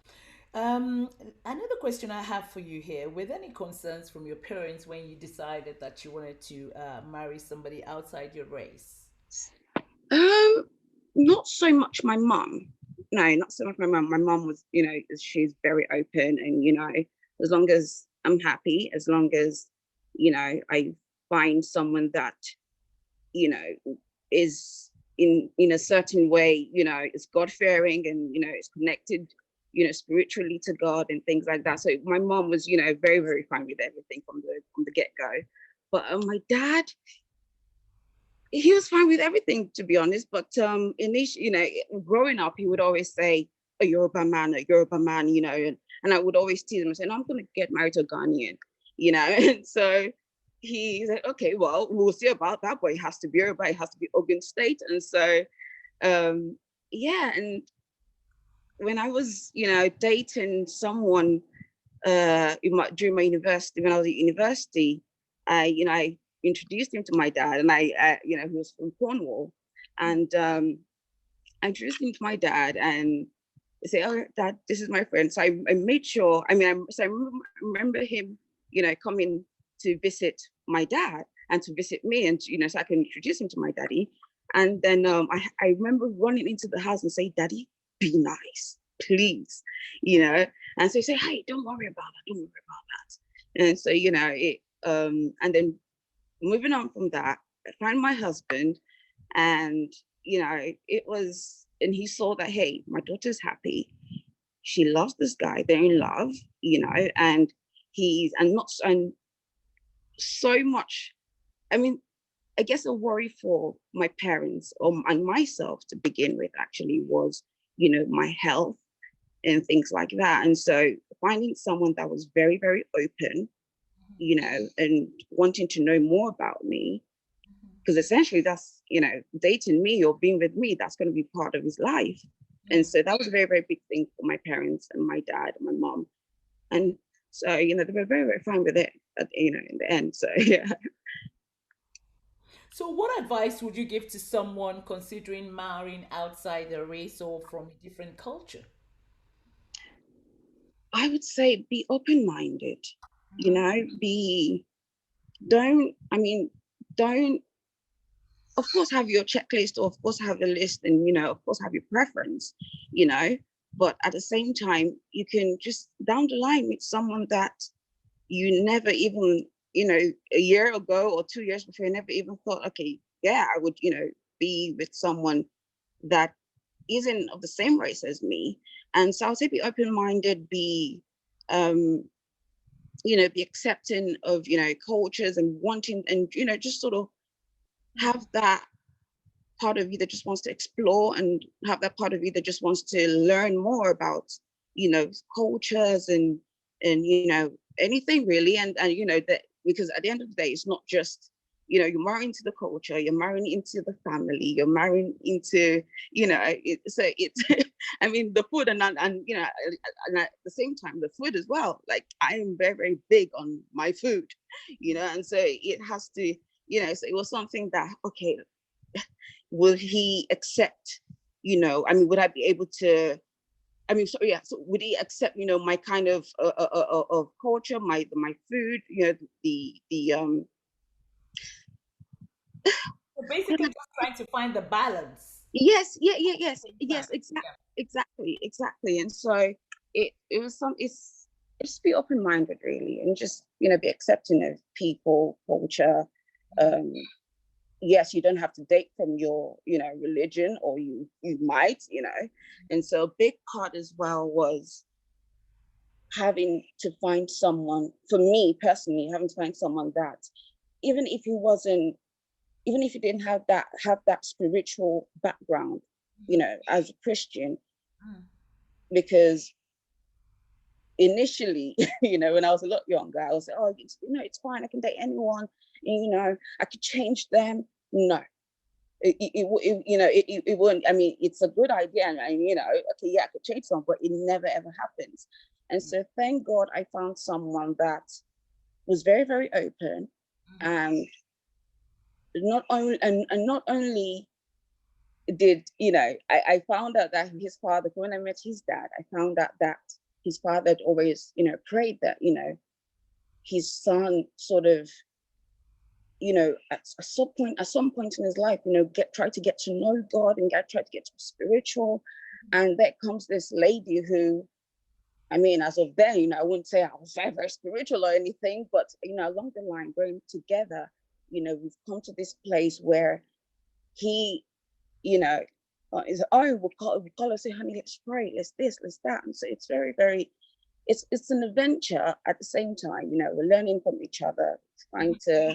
Another question I have for you here: were there any concerns from your parents when you decided that you wanted to marry somebody outside your race? Not so much my mum. No, not so much my mum. My mum was, she's very open, and as long as I'm happy, as long as I find someone that is in a certain way, is God-fearing and is connected, spiritually to God and things like that. So my mom was, very, very fine with everything from the get-go. But my dad, he was fine with everything, to be honest. But initially, growing up, he would always say, a Yoruba man, and I would always tease him and say, no, I'm gonna get married to a Ghanaian, and so he said, okay, well, we'll see about that, but it has to be Yoruba, it has to be Ogun State. And so yeah, and when I was, dating someone during my university, when I was at university, I introduced him to my dad, and he was from Cornwall, and I introduced him to my dad, and They say, oh, Dad, this is my friend. So I made sure, I mean, I remember him, you know, coming to visit my dad and to visit me, and, you know, so I can introduce him to my daddy. And then I remember running into the house and say, Daddy, be nice, please, you know. And so he say, hey, don't worry about that, don't worry about that. And so, you know, and then moving on from that, I found my husband, and, you know, it was, and he saw that, hey, my daughter's happy. She loves this guy, they're in love, you know, and and so much, I mean, I guess a worry for my parents and myself to begin with actually was, you know, my health and things like that. And so finding someone that was very, very open, you know, and wanting to know more about me, because essentially that's, you know, dating me or being with me, that's going to be part of his life. And so that was a very, very big thing for my parents and my dad and my mom. And so, you know, they were very, very fine with it, you know, in the end. So, yeah. So, what advice would you give to someone considering marrying outside their race or from a different culture? I would say be open-minded, you know, don't, I mean, don't, of course, have your checklist, or of course have a list, and, you know, of course have your preference, you know, but at the same time, you can just down the line meet someone that you never even, you know, a year ago or 2 years before, you never even thought, okay, yeah, I would, you know, be with someone that isn't of the same race as me. And so I would say be open-minded, um, you know, be accepting of, you know, cultures and wanting, and, you know, just sort of have that part of you that just wants to explore, and have that part of you that just wants to learn more about, you know, cultures and, you know, anything really. And you know, that, because at the end of the day, it's not just, you know, you're marrying into the culture, you're marrying into the family, you're marrying into, you know, so it's, I mean, the food, and, you know, and at the same time, the food as well. Like, I am very, very big on my food, you know, and so it has to, you know, so it was something that, okay, will he accept, you know, I mean, would I be able to, I mean, so yeah, so would he accept, you know, my kind of culture, my food, you know, the So basically, just trying to find the balance. yes, yes, Exactly. exactly. And so it was it's just be open-minded really, and just, you know, be accepting of people, culture. um yes, you don't have to date from your, you know, religion, or you might, you know. And so a big part as well was having to find someone, for me personally, having to find someone that, even if he wasn't, even if you didn't have that spiritual background, you know, as a Christian. Because initially, you know, when I was a lot younger, I was like, oh, you know, it's fine, I can date anyone, and, you know, I could change them. No, you know, it wouldn't. I mean, it's a good idea, and, you know, okay, yeah, I could change someone, but it never ever happens. And so thank God I found someone that was very, very open, and not only did, you know, I found out that his father, when I met his dad, I found out that his father had always, you know, prayed that, you know, his son sort of, you know, at some point in his life, you know, try to get to know God, and try to get to spiritual. And there comes this lady who, I mean, as of then, you know, I wouldn't say I was very, very spiritual or anything, but, you know, along the line, growing together, you know, we've come to this place where he, you know, is, oh, we'll call her, say, honey, let's pray, let's this, let's that. And so it's very, very, it's an adventure at the same time. You know, we're learning from each other, trying to,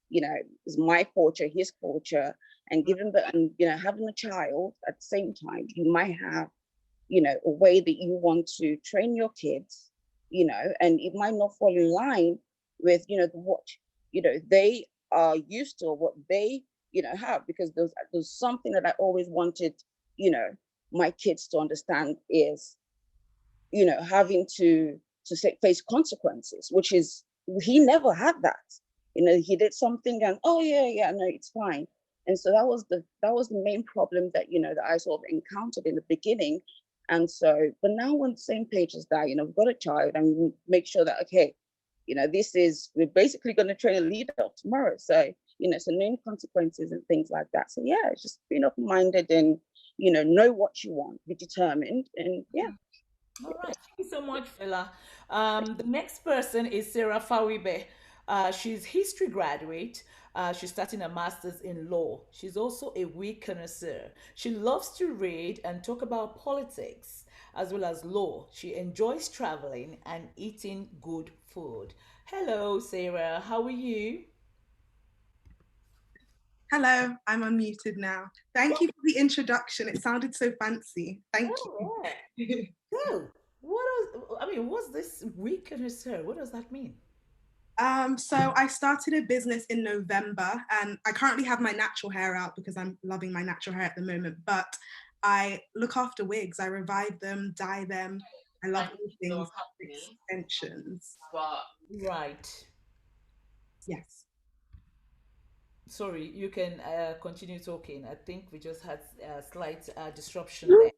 you know, it's my culture, his culture, and and, you know, having a child at the same time, you might have, you know, a way that you want to train your kids, you know, and it might not fall in line with, you know, what, you know, they are used to, or what they, you know, have. Because there's something that I always wanted, you know, my kids to understand is, you know, having to face consequences, which is, he never had that. You know, he did something and, oh yeah, no, it's fine. And so that was the main problem that, you know, that I sort of encountered in the beginning. And so, but now we're on the same page as that, we've got a child and we make sure that, okay, we're basically going to train a leader of tomorrow. So, so knowing consequences and things like that. So yeah, it's just being open-minded and, know what you want, be determined, and yeah. All right. Thank you so much, Fela. The next person is Sarah Fawibe. She's history graduate. She's starting a master's in law. She's also a weed connoisseur. She loves to read and talk about politics as well as law. She enjoys traveling and eating good food. Hello, Sarah. How are you? Hello, I'm unmuted now. Thank you for the introduction. It sounded so fancy. Thank Oh, you. yeah. So, what's this weed connoisseur? What does that mean? So I started a business in November and I currently have my natural hair out because I'm loving my natural hair at the moment, but I look after wigs. I revive them, dye them. I love all things extensions. Right. Yes. Sorry, you can continue talking. I think we just had a slight disruption there.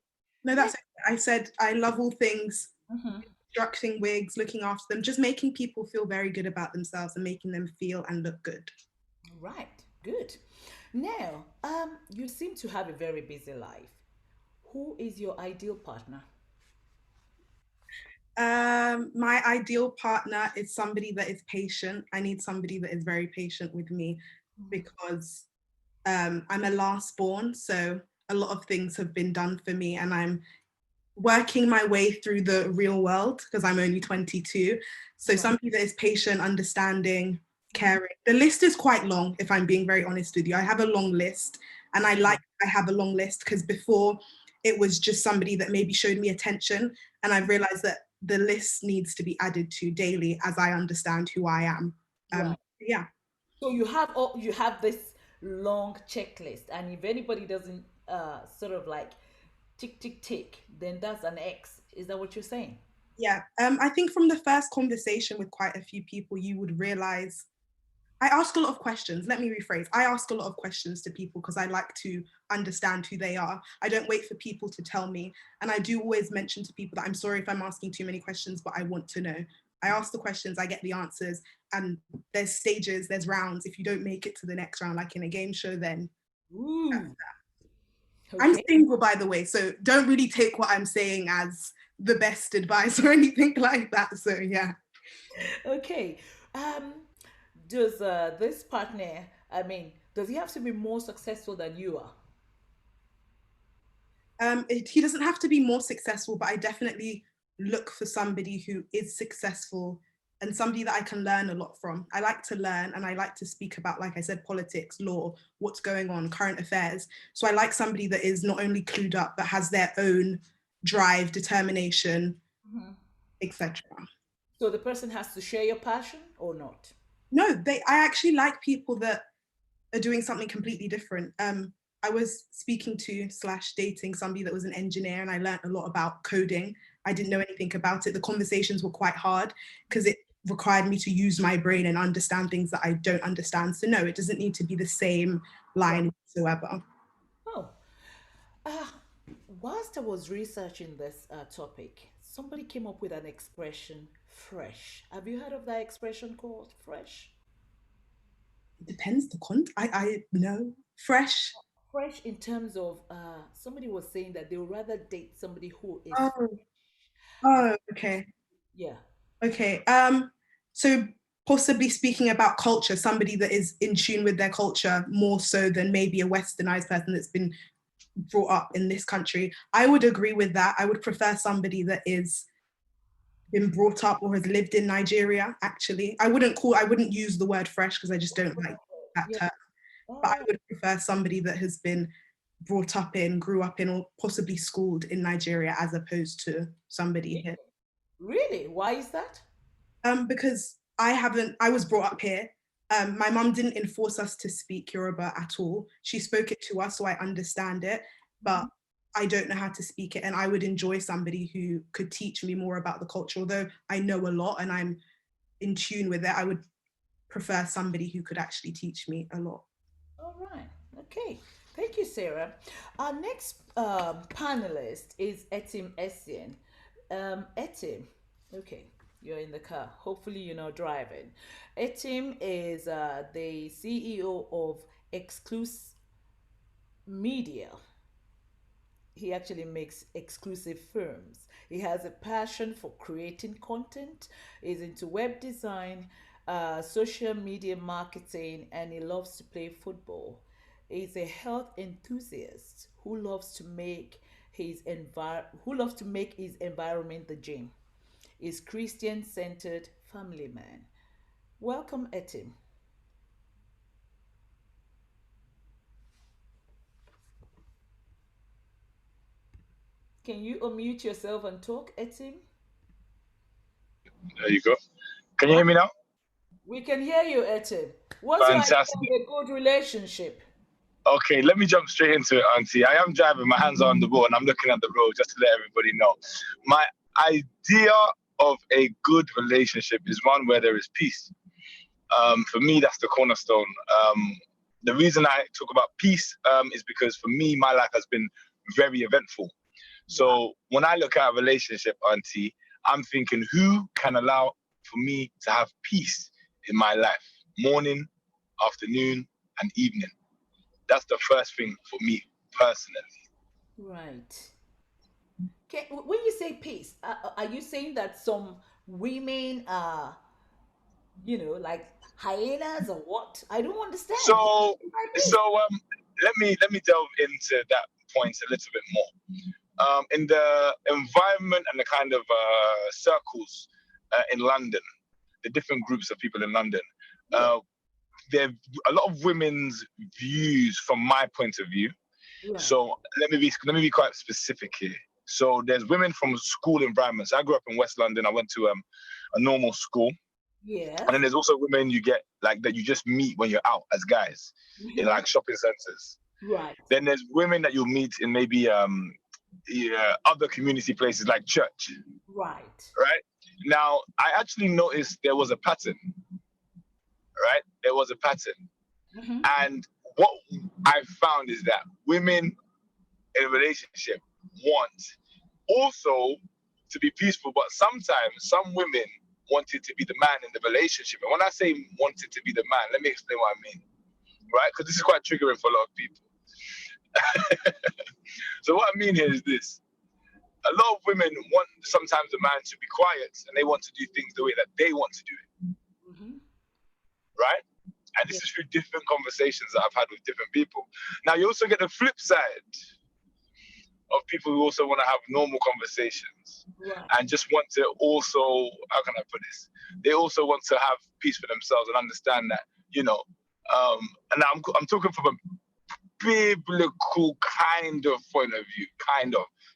No, that's it. I said I love all things Mm-hmm. constructing wigs, looking after them, just making people feel very good about themselves and making them feel and look good. Right, good. Now, you seem to have a very busy life. Who is your ideal partner? My ideal partner is somebody that is patient. I need somebody that is very patient with me because I'm a last born, so a lot of things have been done for me and I'm working my way through the real world because I'm only 22. So somebody that is patient, understanding, caring. The list is quite long, if I'm being very honest with you. I have a long list and I have a long list because before it was just somebody that maybe showed me attention and I've realized that the list needs to be added to daily as I understand who I am. Right. Yeah. So you have this long checklist, and if anybody doesn't sort of like tick tick tick, then that's an X. Is that what you're saying? Yeah. I think from the first conversation with quite a few people, you would realize I ask a lot of questions. Let me rephrase. I ask a lot of questions to people because I like to understand who they are. I don't wait for people to tell me. And I do always mention to people that I'm sorry if I'm asking too many questions, but I want to know. I ask the questions, I get the answers, and there's stages, there's rounds. If you don't make it to the next round, like in a game show, then Ooh. I'm Okay. single, by the way, so don't really take what I'm saying as the best advice or anything like that. So yeah. Okay. Um, does this partner, does he have to be more successful than you are? He doesn't have to be more successful, but I definitely look for somebody who is successful and somebody that I can learn a lot from. I like to learn and I like to speak about, like I said, politics, law, what's going on, current affairs. So I like somebody that is not only clued up, but has their own drive, determination, etc. So the person has to share your passion or not? No, I actually like people that are doing something completely different. I was speaking to / dating somebody that was an engineer and I learned a lot about coding. I didn't know anything about it. The conversations were quite hard because it required me to use my brain and understand things that I don't understand. So no, it doesn't need to be the same line whatsoever. Oh, uh, whilst I was researching this topic, somebody came up with an expression, fresh. Have you heard of that expression called fresh? It depends the I know. Fresh. Fresh in terms of somebody was saying that they would rather date somebody who is Oh, as okay. yeah. Okay. So possibly speaking about culture, somebody that is in tune with their culture more so than maybe a westernized person that's been brought up in this country. I would agree with that. I would prefer somebody that is been brought up or has lived in Nigeria, actually. I wouldn't use the word fresh because I just don't like that Yeah. term. But I would prefer somebody that has been brought up in, grew up in, or possibly schooled in Nigeria as opposed to somebody here. Really? Why is that? Because I was brought up here. My mum didn't enforce us to speak Yoruba at all. She spoke it to us, so I understand it, but I don't know how to speak it. And I would enjoy somebody who could teach me more about the culture. Although I know a lot and I'm in tune with it, I would prefer somebody who could actually teach me a lot. All right. Okay. Thank you, Sarah. Our next panelist is Etim Essien. Etim, okay, you're in the car. Hopefully, you're not driving. Etim is the CEO of Exclusive Media. He actually makes exclusive films. He has a passion for creating content, is into web design, social media marketing, and he loves to play football. He's a health enthusiast who loves to make his environment the gym. Is Christian centered family man. Welcome, Etim. Can you unmute yourself and talk, Etim? There you go. Can you hear me now? We can hear you, Etim. What's your idea Fantastic. of a good relationship? Okay, let me jump straight into it, Auntie. I am driving, my hands are on the wheel, and I'm looking at the road just to let everybody know. My idea of a good relationship is one where there is peace. For me, that's the cornerstone. The reason I talk about peace is because for me, my life has been very eventful. So when I look at a relationship, Auntie, I'm thinking, who can allow for me to have peace in my life? Morning, afternoon, and evening. That's the first thing for me personally. Right. Okay, when you say peace, are you saying that some women are, like hyenas or what? I don't understand. What So, do you mean by peace? so let me delve into that point a little bit more. In the environment and the kind of circles in London, the different groups of people in London, Yeah, there a lot of women's views from my point of view. right. So let me be quite specific here. So there's women from school environments. I grew up in West London. I went to a normal school, and Yes. then there's also women you get like that you just meet when you're out as guys in like shopping centers. Right. Then there's women that you'll meet in maybe other community places like church. Right. Right now, I actually noticed there was a pattern. Right, there was a pattern, Mm-hmm. and what I found is that women in a relationship want also to be peaceful, but sometimes some women wanted to be the man in the relationship. And when I say wanted to be the man, let me explain what I mean, right? Because this is quite triggering for a lot of people. So what I mean here is this. A lot of women want sometimes the man to be quiet and they want to do things the way that they want to do it, Mm-hmm. right? And this is through different conversations that I've had with different people. Now you also get the flip side of people who also want to have normal conversations Right. and just want to also, how can I put this? They also want to have peace for themselves and understand that, and I'm talking from a biblical kind of point of view,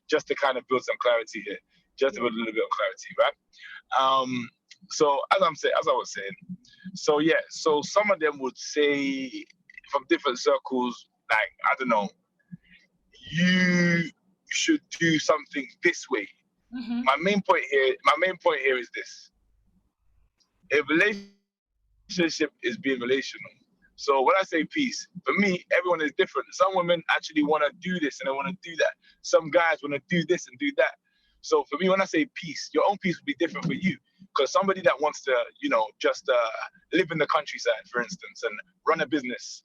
just to kind of build some clarity here, just to build a little bit of clarity, right? So as I was saying, so yeah, so some of them would say from different circles, like, I don't know, you should do something this way. Mm-hmm. My main point here is this: a relationship is being relational. So when I say peace, for me, everyone is different. Some women actually want to do this and they want to do that. Some guys want to do this and do that. So for me, when I say peace, your own peace will be different for you. Because somebody that wants to, just live in the countryside, for instance, and run a business,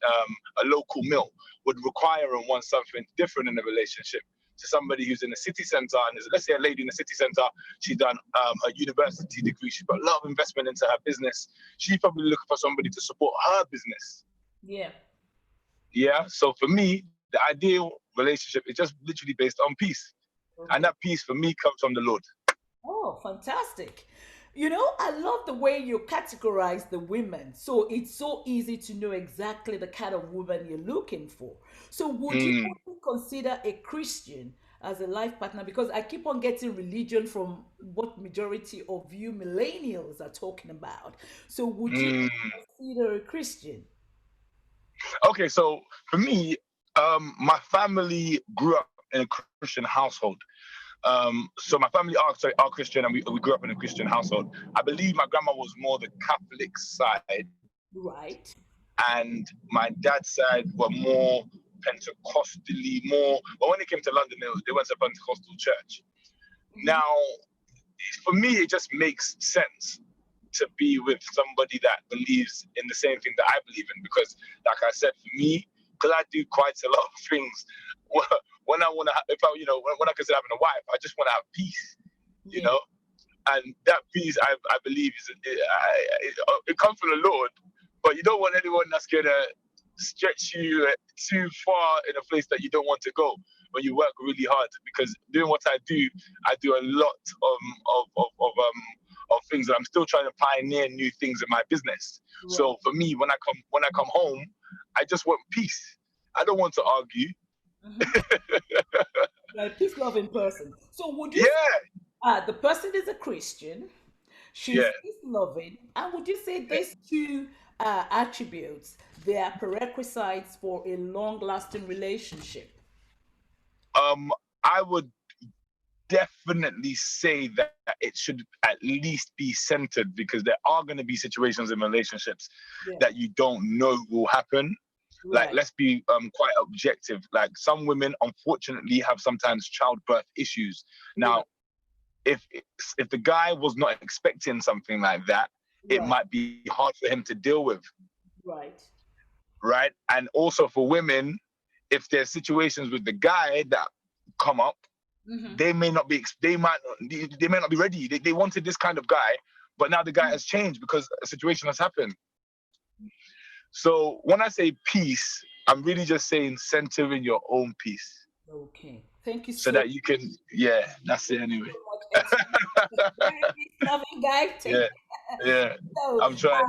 a local mill, would require and want something different in a relationship to somebody who's in the city center. And let's say a lady in the city center, she's done a university degree, she's got a lot of investment into her business. She's probably looking for somebody to support her business. Yeah. Yeah. So for me, the ideal relationship is just literally based on peace. Okay. And that peace for me comes from the Lord. Oh, fantastic. I love the way you categorize the women. So it's so easy to know exactly the kind of woman you're looking for. So would you Mm, also consider a Christian as a life partner? Because I keep on getting religion from what majority of you millennials are talking about. So would you mm. consider a Christian? Okay, so for me, my family grew up in a Christian household. So my family are Christian, and we grew up in a Christian household. I believe my grandma was more the Catholic side, Right. and my dad's side were more Pentecostally more. But when they came to London, they went to a Pentecostal church. Now, for me, it just makes sense to be with somebody that believes in the same thing that I believe in, because, like I said, for me, because I do quite a lot of things. When I want to, when I consider having a wife, I just want to have peace, you know. And that peace, I believe, it comes from the Lord. But you don't want anyone that's gonna stretch you too far in a place that you don't want to go when you work really hard. Because doing what I do a lot of things, and I'm still trying to pioneer new things in my business. Right. So for me, when I come home, I just want peace. I don't want to argue. Like peace, love in person. So would you say, the person is a Christian, she's peace loving, and would you say these two attributes, they are prerequisites for a long-lasting relationship? I would definitely say that it should at least be centered, because there are going to be situations in relationships that you don't know will happen. Right. Like, let's be quite objective. Like, some women, unfortunately, have sometimes childbirth issues. Now, if the guy was not expecting something like that, it might be hard for him to deal with. Right. And also for women, if there's situations with the guy that come up, they may not be ready. They wanted this kind of guy, but now the guy has changed because a situation has happened. So when I say peace, I'm really just saying center in your own peace. Okay, thank you. So that you can, that's it anyway. Loving guy. So, I'm trying.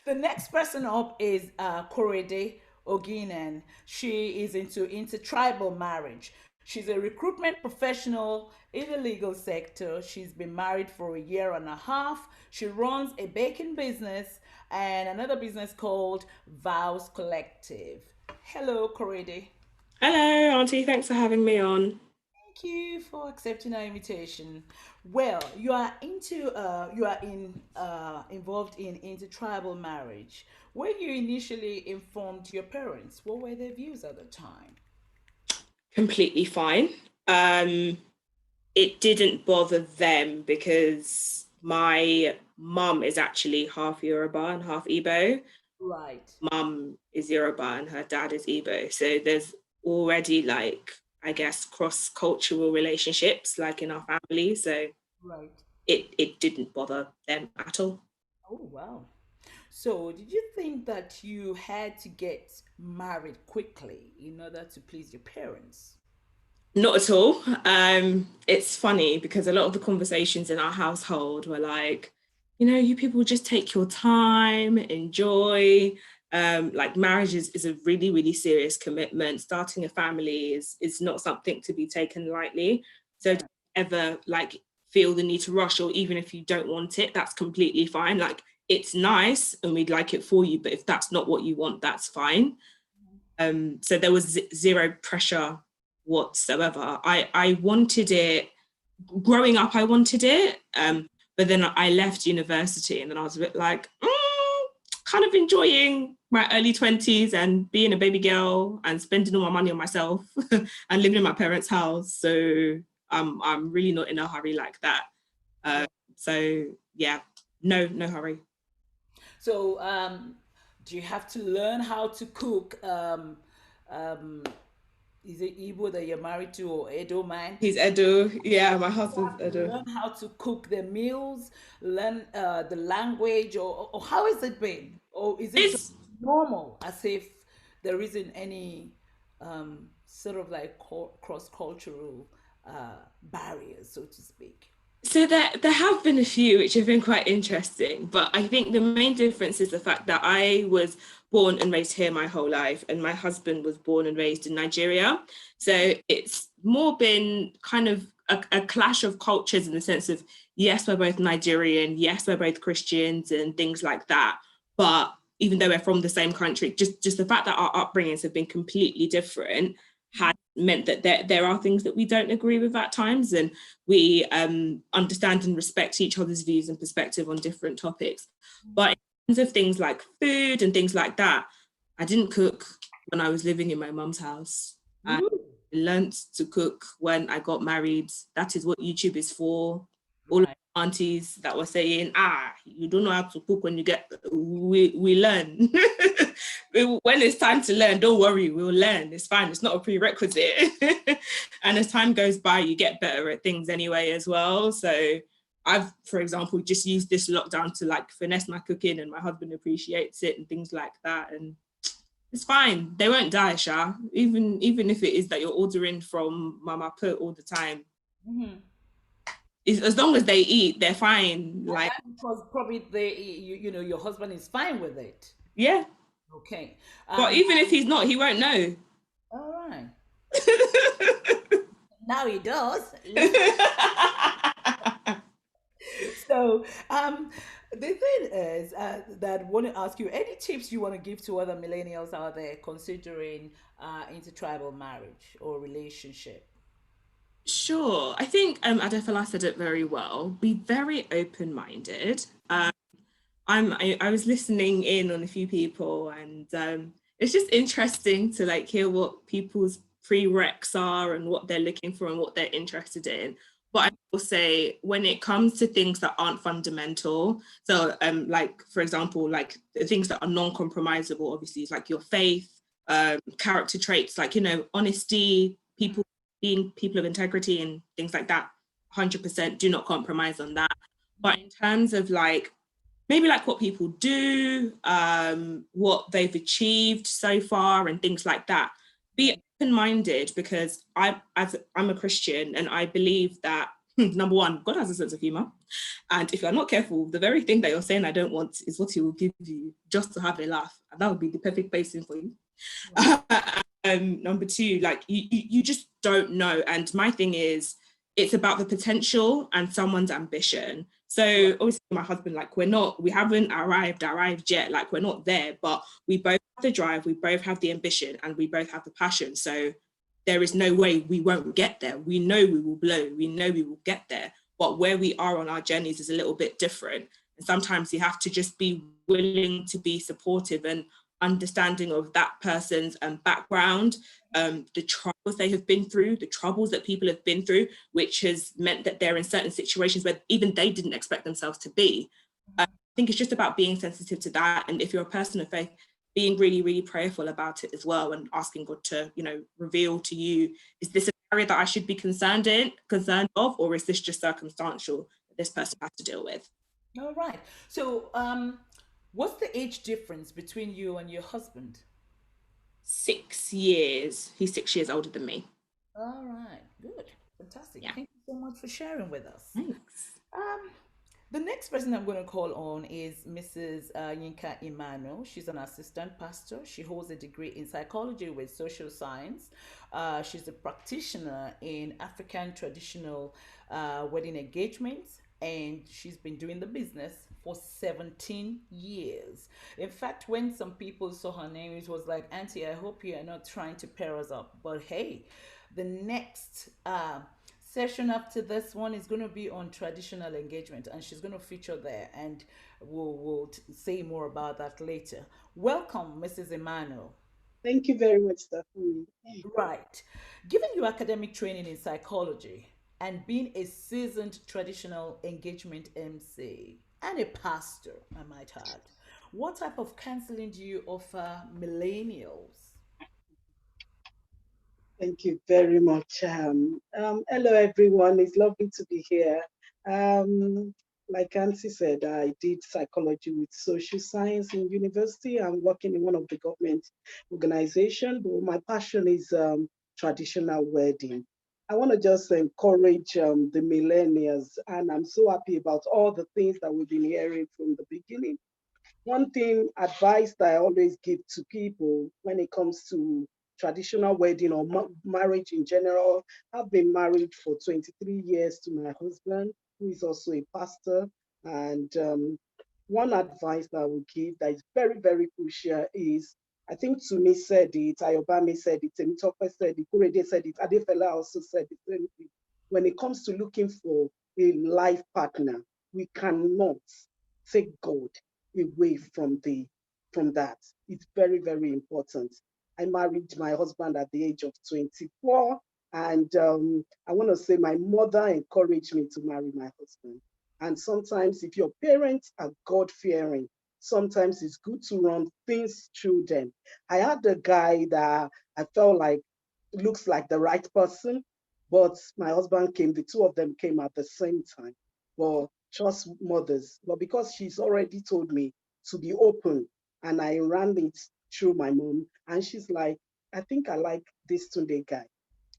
The next person up is Korede Oginen. She is into intertribal marriage. She's a recruitment professional in the legal sector. She's been married for 1.5 years. She runs a baking business and another business called Vows Collective. Hello, Korede. Hello, Auntie. Thanks for having me on. Thank you for accepting our invitation. Well, you are involved in intertribal marriage. When you initially informed your parents, what were their views at the time? Completely fine. It didn't bother them because my mum is actually half Yoruba and half Igbo. Right. Mum is Yoruba and her dad is Igbo. So there's already, like, I guess, cross-cultural relationships, like, in our family. So it didn't bother them at all. Oh, wow. So did you think that you had to get married quickly in order to please your parents? Not at all. It's funny because a lot of the conversations in our household were like, you people just take your time, enjoy. Like, marriage is a really, really serious commitment. Starting a family is not something to be taken lightly. So don't ever, like, feel the need to rush, or even if you don't want it, that's completely fine. Like, it's nice and we'd like it for you, but if that's not what you want, that's fine. So there was zero pressure whatsoever. I wanted it. Growing up, I wanted it. But then I left university and then I was a bit like, kind of enjoying my early 20s and being a baby girl and spending all my money on myself and living in my parents' house. So I'm really not in a hurry like that. So yeah, no hurry. So do you have to learn how to cook? Is it Igbo that you're married to, or Edo man? He's Edo. Yeah, my husband's Edo. Learn how to cook the meals, learn the language, or how has it been? Or is it just normal, as if there isn't any sort of like cross-cultural barriers, so to speak? So there have been a few which have been quite interesting, but I think the main difference is the fact that I was born and raised here my whole life, and my husband was born and raised in Nigeria. So it's more been kind of a clash of cultures, in the sense of, yes, we're both Nigerian, yes, we're both Christians and things like that. But even though we're from the same country, just the fact that our upbringings have been completely different has meant that there are things that we don't agree with at times, and we understand and respect each other's views and perspective on different topics. But in terms of things like food and things like that, I didn't cook. when I was living in my mum's house. And Ooh. I learned to cook when I got married. That is what YouTube is for. All Right. aunties that were saying, you don't know how to cook when you get, we learn. When it's time to learn, don't worry, we'll learn. It's fine. It's not a prerequisite. And as time goes by, you get better at things anyway as well. So I've, for example, just used this lockdown to like finesse my cooking, and my husband appreciates it and things like that. And it's fine. They won't die, Sha. Even if it is that you're ordering from Mama Put all the time. Mm-hmm. As long as they eat, they're fine. Like, because probably you know, your husband is fine with it. yeah. Okay. But even if he's not, he won't know. All right. Now he does. So, the thing is that I want to ask you, any tips you want to give to other millennials out there considering intertribal marriage or relationship? Sure. I think Adefola said it very well. Be very open-minded. I was listening in on a few people, and it's just interesting to like hear what people's prereqs are and what they're looking for and what they're interested in. But I will say, when it comes to things that aren't fundamental, so like for example, like the things that are non-compromisable, obviously, is like your faith, character traits, like, you know, honesty, people being people of integrity and things like that. 100% do not compromise on that. But in terms of like maybe like what people do, what they've achieved so far and things like that, be open-minded, because I'm a Christian and I believe that number one, God has a sense of humor, and if you're not careful, the very thing that you're saying I don't want is what he will give you just to have a laugh, and that would be the perfect placing for you. Number two, like you just don't know. And my thing is, it's about the potential and someone's ambition. So obviously my husband, like we haven't arrived yet, like we're not there, but we both have the drive, we both have the ambition, and we both have the passion. So there is no way we won't get there. We know we will blow, we know we will get there, but where we are on our journeys is a little bit different. And sometimes you have to just be willing to be supportive and understanding of that person's background, the troubles they have been through, the troubles that people have been through, which has meant that they're in certain situations where even they didn't expect themselves to be. I think it's just about being sensitive to that. And if you're a person of faith, being really, really prayerful about it as well, and asking God to, you know, reveal to you, is this an area that I should be concerned of, or is this just circumstantial that this person has to deal with? All right. So, what's the age difference between you and your husband? 6 years. He's 6 years older than me. All right. Good. Fantastic. Yeah. Thank you so much for sharing with us. Thanks. The next person I'm going to call on is Mrs. Yinka Emmanuel. She's an assistant pastor. She holds a degree in psychology with social science. She's a practitioner in African traditional wedding engagements, and she's been doing the business for 17 years. In fact, when some people saw her name, it was like, Auntie, I hope you are not trying to pair us up. But hey, the next session after this one is going to be on traditional engagement, and she's going to feature there, and we'll say more about that later. Welcome, Mrs. Emmanuel. Thank you very much, Stephanie. Right. Given your academic training in psychology and being a seasoned traditional engagement MC and a pastor, I might add, what type of counseling do you offer millennials? Thank you very much. Hello, everyone. It's lovely to be here. Like Nancy said, I did psychology with social science in university. I'm working in one of the government organizations, but my passion is traditional wedding. I want to just encourage the millennials, and I'm so happy about all the things that we've been hearing from the beginning. One thing, advice that I always give to people when it comes to traditional wedding or marriage in general, I've been married for 23 years to my husband, who is also a pastor. And one advice that I would give that is very, very crucial is, I think Tumi said it, Ayobami said it, Temitope said it, Kurede said it, Adefela also said the same thing. When it comes to looking for a life partner, we cannot take God away from that. It's very, very important. I married my husband at the age of 24. And I want to say my mother encouraged me to marry my husband. And sometimes if your parents are God-fearing, sometimes it's good to run things through them. I had a guy that I felt like looks like the right person, but my husband came, the two of them came at the same time. But trust mothers. But because she's already told me to be open, and I ran it through my mom, and she's like, I think I like this Tunde guy.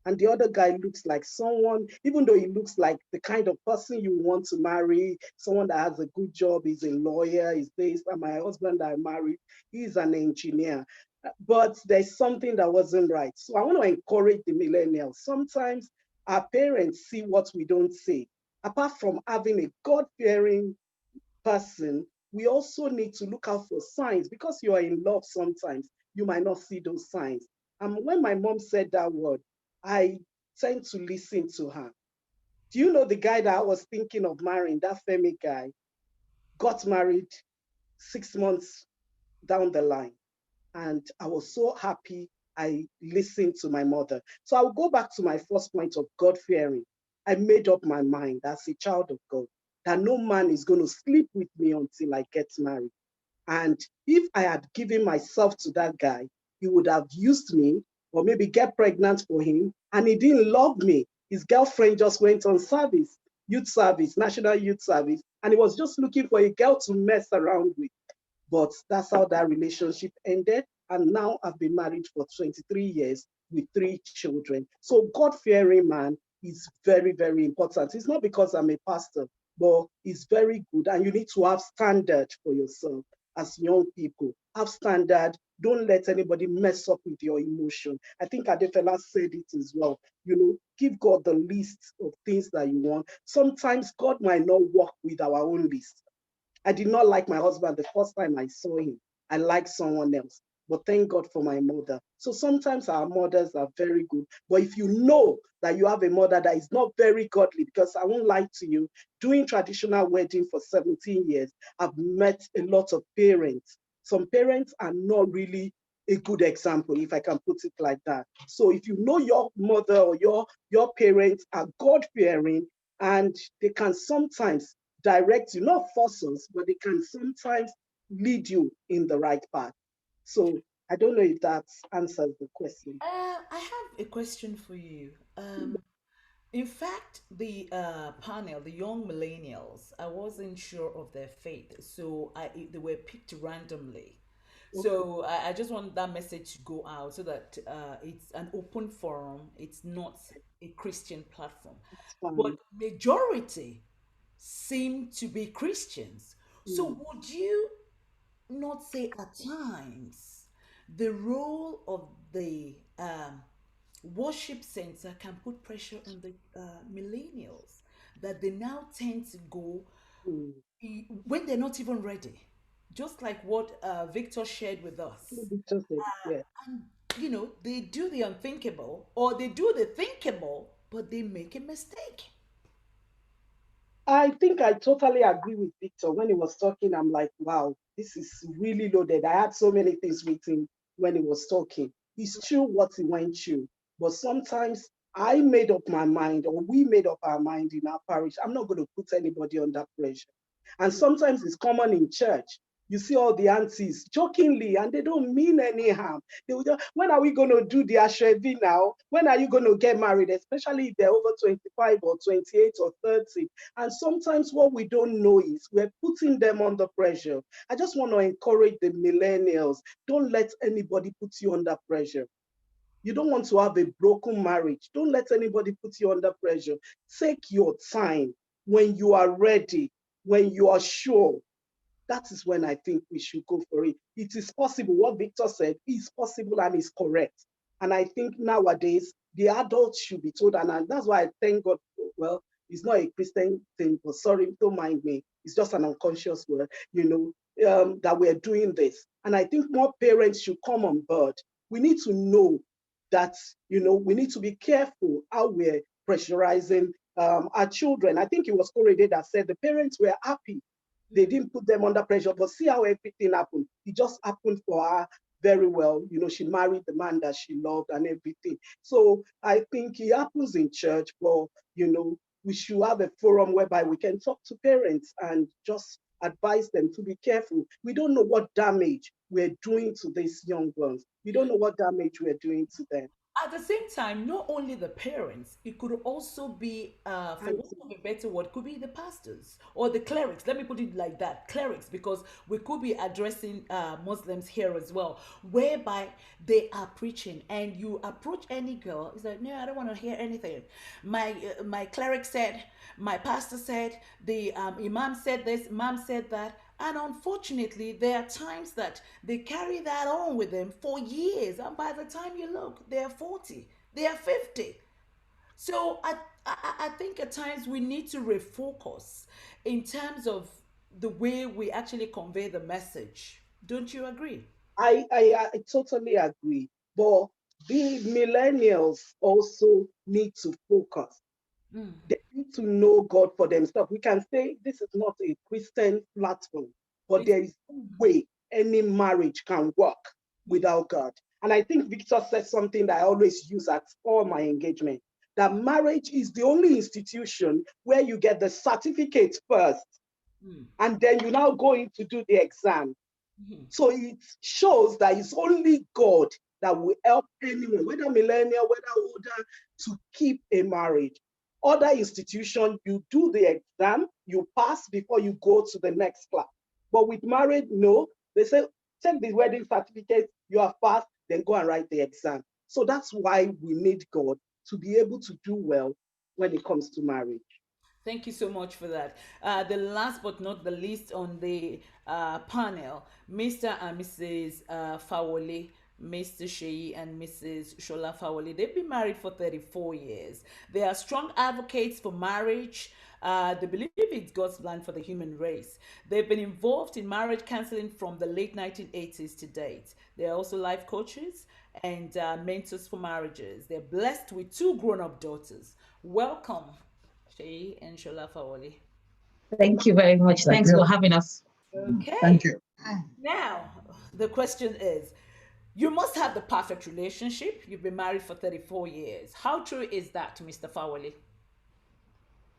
And the other guy looks like someone, even though he looks like the kind of person you want to marry, someone that has a good job, he's a lawyer, he's this, and my husband that I married, he's an engineer. But there's something that wasn't right. So I want to encourage the millennials. Sometimes our parents see what we don't see. Apart from having a God-fearing person, we also need to look out for signs because you are in love sometimes. You might not see those signs. And when my mom said that word, I tend to listen to her. Do you know the guy that I was thinking of marrying, that Femi guy, got married 6 months down the line? And I was so happy I listened to my mother. So I'll go back to my first point of God fearing. I made up my mind as a child of God that no man is going to sleep with me until I get married. And if I had given myself to that guy, he would have used me or maybe get pregnant for him. And he didn't love me. His girlfriend just went on service, youth service, national youth service. And he was just looking for a girl to mess around with. But that's how that relationship ended. And now I've been married for 23 years with 3 children. So God-fearing man is very, very important. It's not because I'm a pastor, but it's very good. And you need to have standard for yourself as young people. Have standard. Don't let anybody mess up with your emotion. I think Adefela said it as well. You know, give God the list of things that you want. Sometimes God might not work with our own list. I did not like my husband the first time I saw him. I liked someone else. But thank God for my mother. So sometimes our mothers are very good. But if you know that you have a mother that is not very godly, because I won't lie to you, doing traditional wedding for 17 years, I've met a lot of parents. Some parents are not really a good example, if I can put it like that. So if you know your mother or your parents are God-fearing, and they can sometimes direct you, not force us, but they can sometimes lead you in the right path. So I don't know if that answers the question. I have a question for you. In fact, the panel, the young millennials, I wasn't sure of their faith, so they were picked randomly. Okay, So I just want that message to go out so that it's an open forum. It's not a Christian platform, it's but fine. majority seem to be Christians. So Mm, would you not say at times the role of the worship center can put pressure on the millennials that they now tend to go mm. when they're not even ready, just like what Victor shared with us. Victor said, yeah. And they do the unthinkable or they do the thinkable, but they make a mistake. I think I totally agree with Victor. When he was talking, I'm like, wow, this is really loaded. I had so many things with him when he was talking. It's true what he went through, but sometimes I made up my mind, or we made up our mind in our parish. I'm not going to put anybody under pressure. And sometimes it's common in church. You see all the aunties jokingly, and they don't mean any harm. They will just, when are we going to do the ashrevi now? When are you going to get married? Especially if they're over 25 or 28 or 30. And sometimes what we don't know is we're putting them under pressure. I just want to encourage the millennials. Don't let anybody put you under pressure. You don't want to have a broken marriage. Don't let anybody put you under pressure. Take your time when you are ready, when you are sure. That is when I think we should go for it. It is possible. What Victor said is possible and is correct. And I think nowadays the adults should be told, and that's why I thank God. Well, it's not a Christian thing, but sorry, don't mind me. It's just an unconscious word, that we're doing this. And I think more parents should come on board. We need to know that, we need to be careful how we're pressurizing our children. I think it was Korede that said the parents were happy they didn't put them under pressure, but see how everything happened. It just happened for her very well. You know, she married the man that she loved and everything. So I think it happens in church, but, you know, we should have a forum whereby we can talk to parents and just advise them to be careful. We don't know what damage we're doing to these young ones. We don't know what damage we're doing to them. At the same time, not only the parents, it could also be, for And want of a better word, could be the pastors or the clerics. Let me put it like that, clerics, because we could be addressing Muslims here as well, whereby they are preaching, and you approach any girl, it's like, no, I don't want to hear anything. My cleric said, my pastor said, the imam said this, imam said that. And unfortunately, there are times that they carry that on with them for years. And by the time you look, they're 40, they're 50. So I think at times we need to refocus in terms of the way we actually convey the message. Don't you agree? I totally agree. But the millennials also need to focus. Mm. They need to know God for themselves. We can say this is not a Christian platform, but there is no way any marriage can work without God. And I think Victor said something that I always use at all my engagement, that marriage is the only institution where you get the certificate first, Mm. and then you now go in to do the exam. Mhm. So it shows that it's only God that will help anyone, whether millennial, whether older, to keep a marriage. Other institutions, you do the exam, you pass before you go to the next class. But with marriage, no. They say, take the wedding certificate, you have passed, then go and write the exam. So that's why we need God to be able to do well when it comes to marriage. Thank you so much for that. The last but not the least on the panel, Mr. and Mrs. Fawole, Mr. Sheyi and Mrs. Shola Fawole. They've been married for 34 years. They are strong advocates for marriage. They believe it's God's plan for the human race. They've been involved in marriage counseling from the late 1980s to date. They are also life coaches and mentors for marriages. They're blessed with two grown-up daughters. Welcome, Sheyi and Shola Fawole. Thank you very much. Thanks for having us. Okay. Thank you. Now, the question is, you must have the perfect relationship. You've been married for 34 years. How true is that, Mr. Fawole?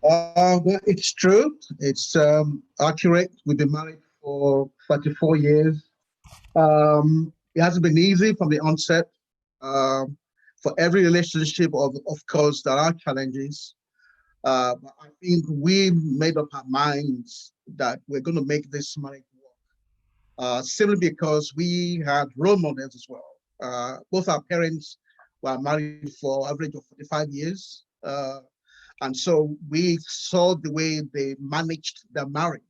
Well, it's true. It's accurate. We've been married for 34 years. It hasn't been easy from the onset. For every relationship, of course, there are challenges. But I think we made up our minds that we're going to make this marriage work. Simply because we had role models as well. Both our parents were married for average of 45 years. And so we saw the way they managed their marriage,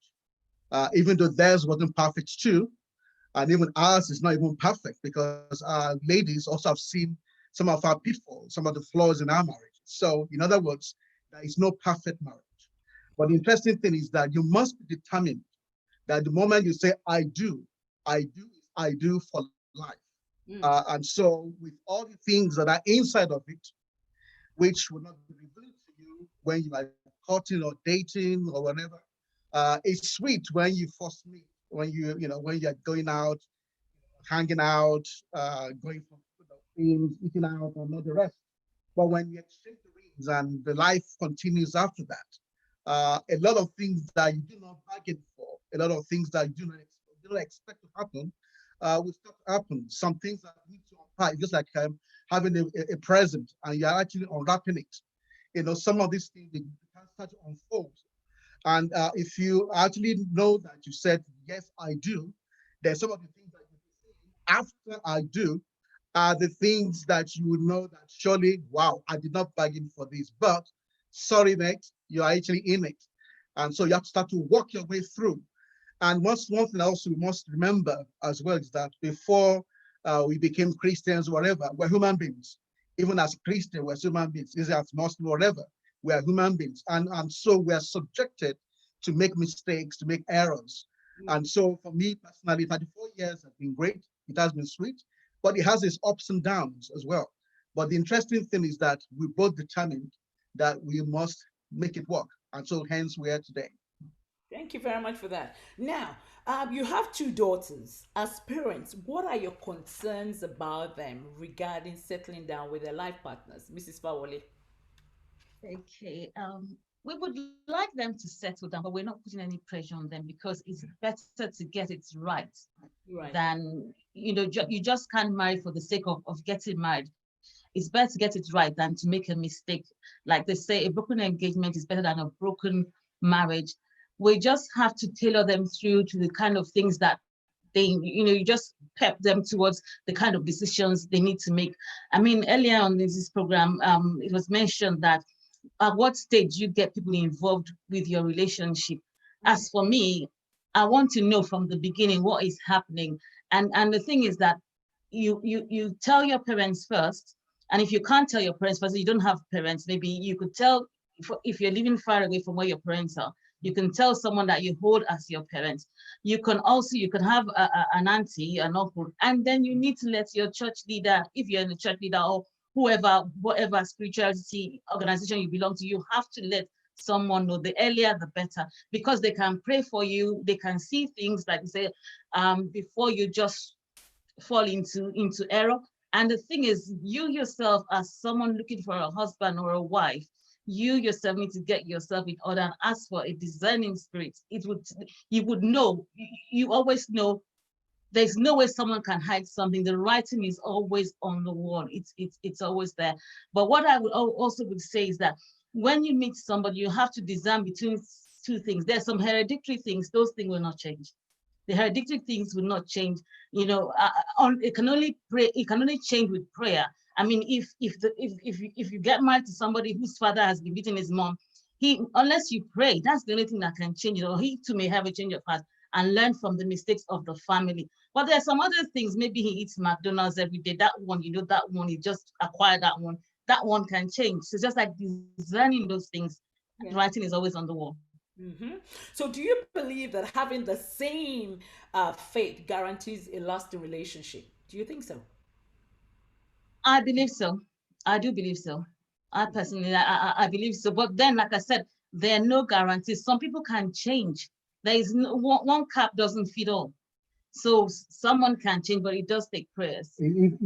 even though theirs wasn't perfect too. And even ours is not even perfect because our ladies also have seen some of our pitfalls, some of the flaws in our marriage. So in other words, there is no perfect marriage. But the interesting thing is that you must be determined that the moment you say, I do for life. And so with all the things that are inside of it, which will not be revealed to you when you are courting or dating or whatever. It's sweet when you first meet, when when you're going out, hanging out, going for things, eating out, and all the rest. But when you exchange the rings and the life continues after that, a lot of things that you do not bargain for, a lot of things that you do not expect to happen, will start to happen. Some things that need to unpack, just like having a present and you're actually unwrapping it. Some of these things they can start to unfold. And if you actually know that you said, yes, I do, there's some of the things that you say after I do are the things that you would know that surely, wow, I did not bargain for this, but sorry, mate, you're actually in it. And so you have to start to walk your way through. And one thing also we must remember as well is that before we became Christians, whatever, we're human beings. Even as Christians, we're human beings. Either as Muslim, whatever, we are human beings. And so we are subjected to make mistakes, to make errors. And so for me personally, 34 years has been great. It has been sweet, but it has its ups and downs as well. But the interesting thing is that we both determined that we must make it work. And so hence we are today. Thank you very much for that. Now, You have two daughters. As parents, what are your concerns about them regarding settling down with their life partners? Mrs. Fawole. Okay. We would like them to settle down, but we're not putting any pressure on them because it's better to get it right Right. than, you just can't marry for the sake of getting married. It's better to get it right than to make a mistake. Like they say, a broken engagement is better than a broken marriage. We just have to tailor them through to the kind of things that you just pep them towards the kind of decisions they need to make. I mean, earlier on in this program, it was mentioned that at what stage you get people involved with your relationship. As for me, I want to know from the beginning what is happening. And the thing is that you tell your parents first. And if you can't tell your parents first, you don't have parents, maybe you could tell, if you're living far away from where your parents are, you can tell someone that you hold as your parents. You can have an auntie, an uncle, and then you need to let your church leader, if you're in the church leader or whatever spirituality organization you belong to, you have to let someone know. The earlier, the better, because they can pray for you. They can see things, like you say, before you just fall into error. And the thing is, you yourself, as someone looking for a husband or a wife, you yourself need to get yourself in order and ask for a discerning spirit. You would know, you always know. There's no way someone can hide something. The writing is always on the wall. It's always there. But what I would also would say is that when you meet somebody, you have to discern between two things. There's some hereditary things; those things will not change. The hereditary things will not change. It can only change with prayer. I mean, if you get married to somebody whose father has been beating his mom, unless you pray, that's the only thing that can change it. Or he too may have a change of heart and learn from the mistakes of the family. But there are some other things. Maybe he eats McDonald's every day. That one, that one, he just acquired that one. That one can change. So it's just like discerning those things. Yeah. Writing is always on the wall. Mm-hmm. So do you believe that having the same faith guarantees a lasting relationship? Do you think so? I believe so. I do believe so. I personally, I believe so. But then, like I said, there are no guarantees. Some people can change. There is one cap doesn't fit all. So someone can change, but it does take prayers. Even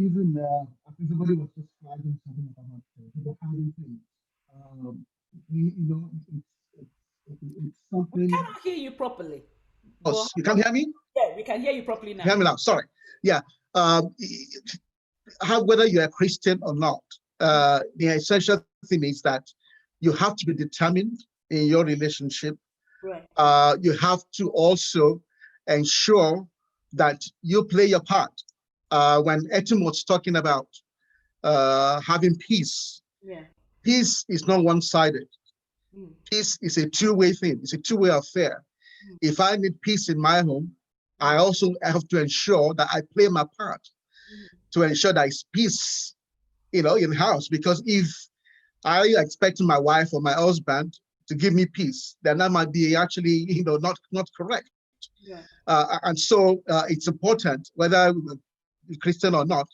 somebody was just flagging something about people hiding things. It's something. We cannot hear you properly. Oh, you can't hear me? Yeah, we can hear you properly now. Hear me now. Sorry. Yeah. Whether you're a Christian or not, the essential thing is that you have to be determined in your relationship. Right. You have to also ensure that you play your part. When Etim was talking about having peace, yeah. Peace is not one-sided. Peace is a two-way thing. It's a two-way affair. If I need peace in my home, I also have to ensure that I play my part to ensure that it's peace, in the house. Because if I expect my wife or my husband to give me peace, then that might be actually, not correct. Yeah. And so it's important, whether you're Christian or not.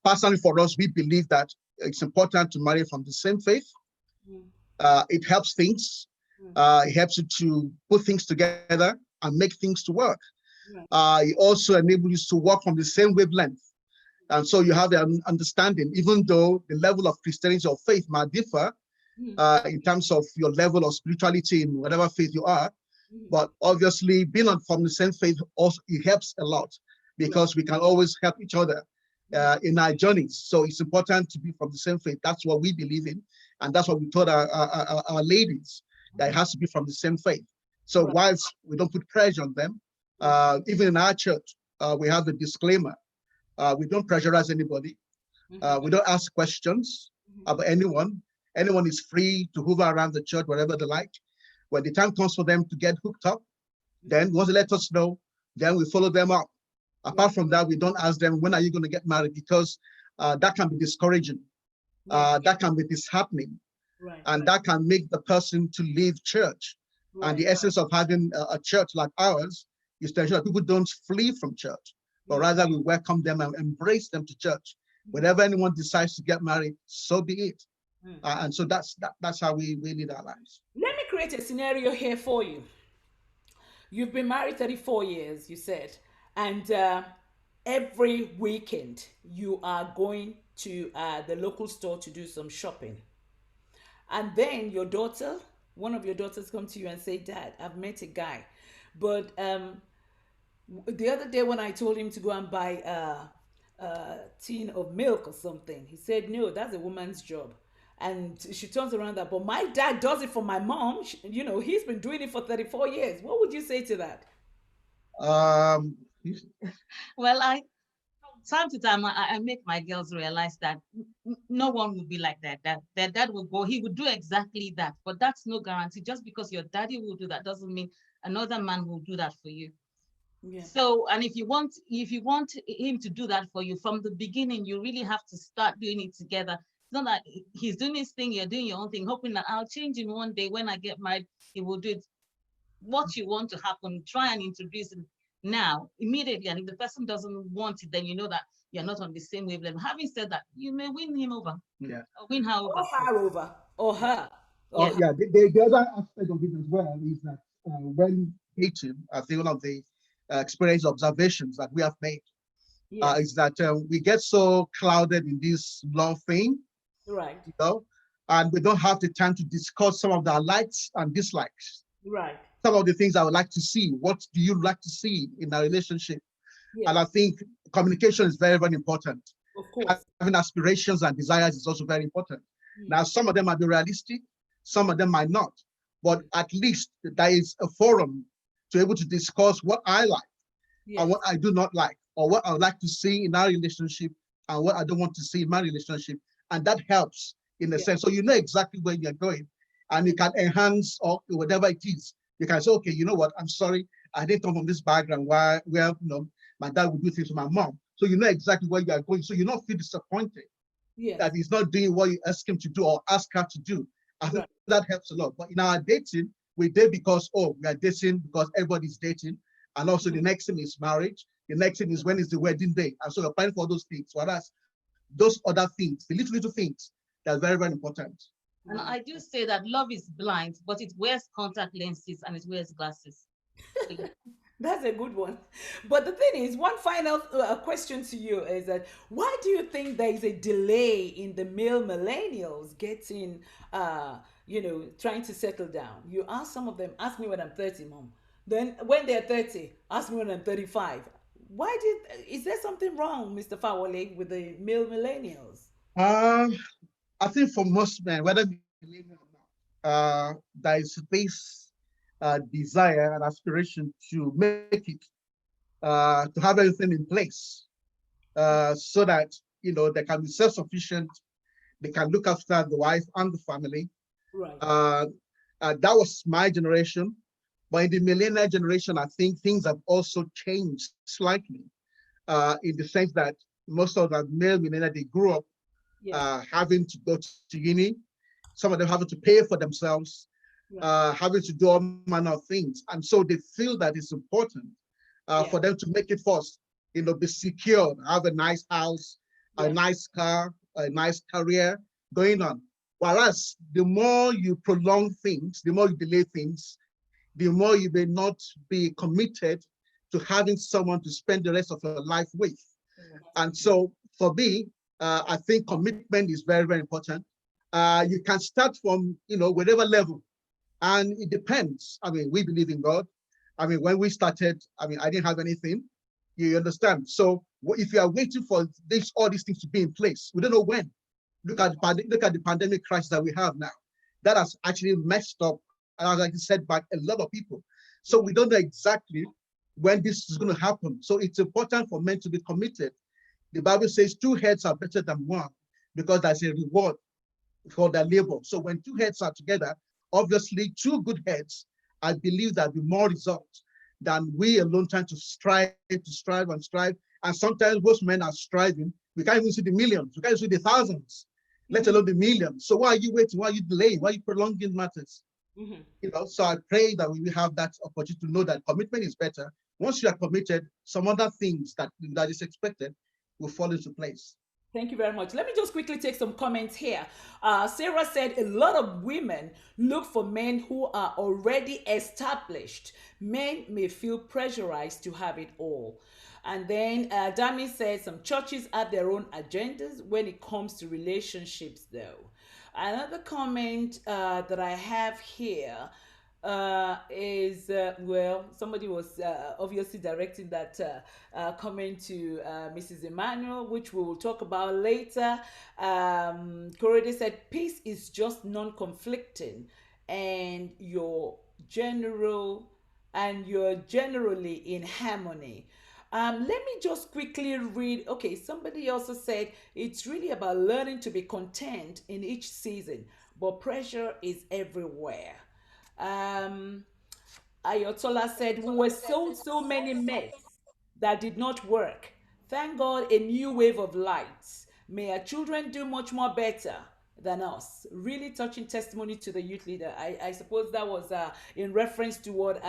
Personally, for us, we believe that it's important to marry from the same faith. It helps things. It helps you to put things together and make things to work. It also enables you to work from the same wavelength. And so you have an understanding, even though the level of Christianity or faith might differ in terms of your level of spirituality in whatever faith you are. But obviously, being from the same faith also it helps a lot, because we can always help each other in our journeys. So it's important to be from the same faith. That's what we believe in, and that's what we told our ladies, that it has to be from the same faith. So whilst we don't put pressure on them, even in our church, we have a disclaimer. We don't pressurize anybody. We don't ask questions about anyone. Anyone is free to hover around the church wherever they like. When the time comes for them to get hooked up, then once they let us know, then we follow them up. Apart from that, we don't ask them, when are you going to get married? Because that can be discouraging. That can be disheartening. And that can make the person to leave church. And the essence of having a church like ours is to ensure that people don't flee from church, but rather we welcome them and embrace them to church. Whenever anyone decides to get married, so be it. And so that's how we lead our lives. Let me create a scenario here for you. You've been married 34 years, you said, and every weekend you are going to the local store to do some shopping. And then your daughter, one of your daughters come to you and say, Dad, I've met a guy. But the other day when I told him to go and buy a tin of milk or something, he said, no, that's a woman's job. And she turns around that, but my dad does it for my mom. You know, he's been doing it for 34 years. What would you say to that? Um, Well, time to time I make my girls realize that no one will be like that. That their dad will go, he would do exactly that, but that's no guarantee. Just because your daddy will do that doesn't mean another man will do that for you. Yeah. So, and if you want him to do that for you from the beginning, you really have to start doing it together. It's not that he's doing his thing, you're doing your own thing, hoping that I'll change him one day when I get married, he will do it. What you want to happen, try and introduce him now, immediately. And if the person doesn't want it, then you know that you're not on the same wavelength. Having said that, you may win him over. Yeah. Or win her over. Or her over. Or her. Oh, yeah. The other aspect of it as well is that when dating, I think one of the experience observations that we have made is that we get so clouded in this love thing, right? You know, and we don't have the time to discuss some of our likes and dislikes. Right. Some of the things I would like to see. What do you like to see in a relationship? Yes. And I think communication is very, very important. Of course. Having aspirations and desires is also very important. Now, some of them might be realistic, some of them might not, but at least there is a forum to be able to discuss what I like and what I do not like, or what I would like to see in our relationship and what I don't want to see in my relationship. And that helps in a sense. So you know exactly where you're going and you can enhance or whatever it is. You can say, okay, you know what, I'm sorry, I didn't come from this background where you know, my dad would do things to my mom. So you know exactly where you are going. So you don't feel disappointed that he's not doing what you ask him to do or ask her to do. I think that helps a lot. But in our dating, we date because, we are dating because everybody's dating. And also the next thing is marriage. The next thing is when is the wedding day. And so you're applying for those things. Whereas those other things, the little things, they're very, very important. And I do say that love is blind, but it wears contact lenses and it wears glasses. That's a good one. But the thing is, one final question to you is that why do you think there is a delay in the male millennials getting, you know, trying to settle down? You ask some of them, ask me when I'm 30, mom. Then when they're 30, ask me when I'm 35. Is there something wrong, Mr. Fawale, with the male millennials? I think for most men, whether millennial or not, there is this desire and aspiration to make it, to have everything in place, so that, you know, they can be self-sufficient, they can look after the wife and the family. Right. That was my generation. But in the millennial generation, I think things have also changed slightly, in the sense that most of the male millennials, they grew up having to go to uni. Some of them having to pay for themselves, having to do all manner of things. And so they feel that it's important for them to make it first, you know, be secure, have a nice house, a nice car, a nice career going on. Whereas the more you prolong things, the more you delay things, the more you may not be committed to having someone to spend the rest of your life with. And so for me, I think commitment is very, very important. You can start from, you know, whatever level, and it depends. I mean, we believe in God. I mean, when we started, I mean, I didn't have anything. You understand? So if you are waiting for all these things to be in place, we don't know when. Look at the pandemic crisis that we have now. That has actually messed up, as I said, back a lot of people. So we don't know exactly when this is going to happen. So it's important for men to be committed. The Bible says 2 heads are better than one, because there's a reward for their labor. So when 2 heads are together, obviously 2 good heads, I believe there'll be more results than we alone trying to strive. And sometimes most men are striving. We can't even see the millions. We can't see the thousands, let alone the millions. So why are you waiting? Why are you delaying? Why are you prolonging matters? You know, so I pray that we will have that opportunity to know that commitment is better. Once you are committed, some other things that is expected will fall into place. Thank you very much. Let me just quickly take some comments here. Sarah said a lot of women look for men who are already established. Men may feel pressurized to have it all. And then Dami said some churches have their own agendas when it comes to relationships, though. Another comment that I have here is well, somebody was obviously directing that comment to Mrs. Emmanuel, which we will talk about later. Korede said peace is just non-conflicting, and general you're generally in harmony. Let me just quickly read. Okay, somebody also said it's really about learning to be content in each season, but pressure is everywhere. Um, Ayotola said, we were sold so many myths that did not work. Thank God a new wave of light. May our children do much more better than us. Really touching testimony to the youth leader. I suppose that was in reference to what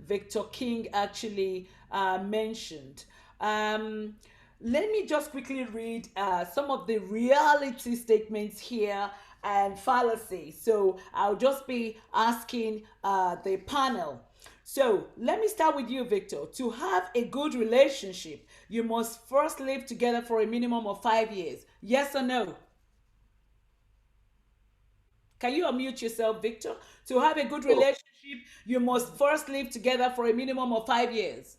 Victor King actually mentioned. Let me just quickly read some of the reality statements here and fallacies. So I'll just be asking the panel. So let me start with you, Victor. To have a good relationship, you must first live together for a minimum of 5 years. Yes or no? Can you unmute yourself, Victor? To have a good relationship, you must first live together for a minimum of 5 years.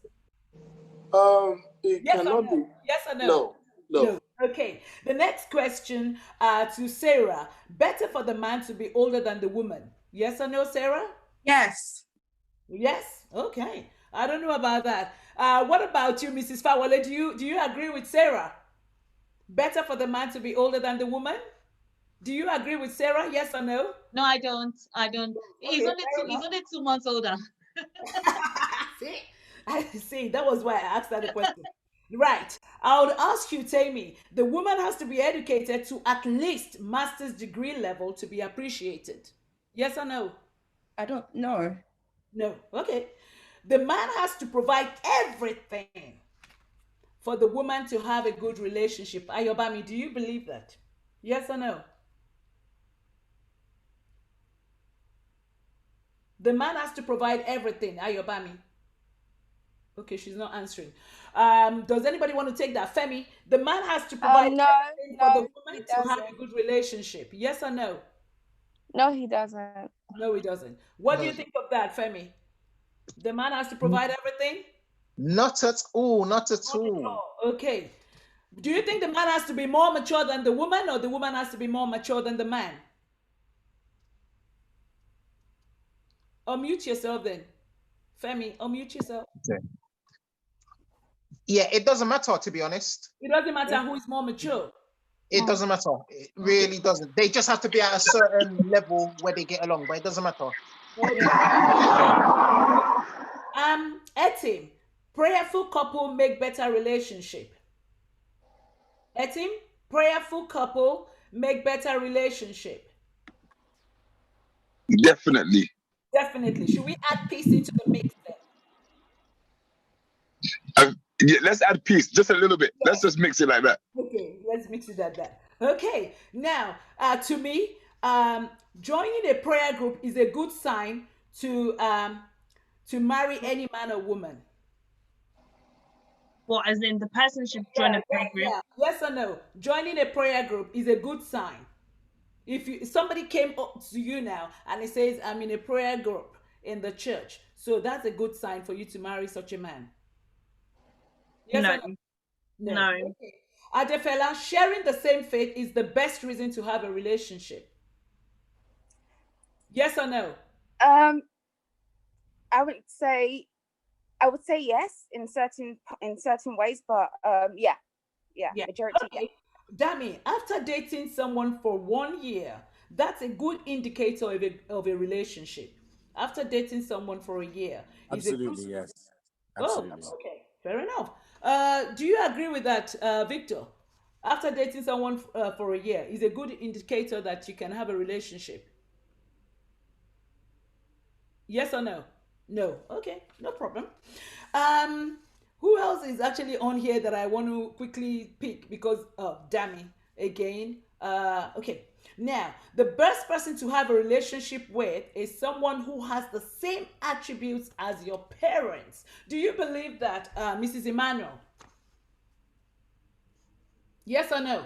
It Yes or cannot no? be. Yes or no? No, no. No. Okay. The next question to Sarah. Better for the man to be older than the woman. Yes or no, Sarah? Yes. Yes. Okay. I don't know about that. What about you, Mrs. Fawale? Do you agree with Sarah? Better for the man to be older than the woman? Do you agree with Sarah? Yes or no? No, I don't. I don't. Okay, He's only 2 months older. See? I see. That was why I asked that question. Right. I would ask you, Tammy, the woman has to be educated to at least master's degree level to be appreciated. Yes or no? I don't know. No. Okay. The man has to provide everything for the woman to have a good relationship. Ayobami, do you believe that? Yes or no? The man has to provide everything. Ayobami. Okay, she's not answering. Does anybody want to take that? Femi, the man has to provide No, everything for the no, he woman to have a doesn't. good relationship. Yes or no? No, he doesn't. No, he doesn't. What do you think of that, Femi? The man has to provide everything? Not at all. Not at all. Okay. Do you think the man has to be more mature than the woman, or the woman has to be more mature than the man? Unmute yourself then. Femi, unmute yourself. Okay. Yeah, it doesn't matter, to be honest. It doesn't matter who is more mature. It doesn't matter. It really doesn't. They just have to be at a certain level where they get along, but it doesn't matter. Etim, prayerful couple make better relationship. Etim, prayerful couple make better relationship. Definitely. Definitely. Should we add peace into the mix then? Yeah, let's add peace just a little bit. Yeah. Let's just mix it like that. Okay, let's mix it like that. Okay, now to me, joining a prayer group is a good sign to marry any man or woman. What, as in the person should join a prayer group? Yeah. Yes or no? Joining a prayer group is a good sign. If somebody came up to you now and he says, I'm in a prayer group in the church, so that's a good sign for you to marry such a man. Yes No. or no? No. Okay. Adefela, sharing the same faith is the best reason to have a relationship. Yes or no? I would say yes in certain ways, but yeah, majority. Okay. Dami, after dating someone for 1 year, that's a good indicator of a relationship. After dating someone for a year, absolutely, yes. Absolutely. Oh, okay, fair enough. Do you agree with that, Victor? After dating someone for a year is a good indicator that you can have a relationship. Yes or no? No. Okay, no problem. Who else is actually on here that I want to quickly pick because Dami again. Okay. Now, the best person to have a relationship with is someone who has the same attributes as your parents. Do you believe that, Mrs. Emmanuel? Yes or no?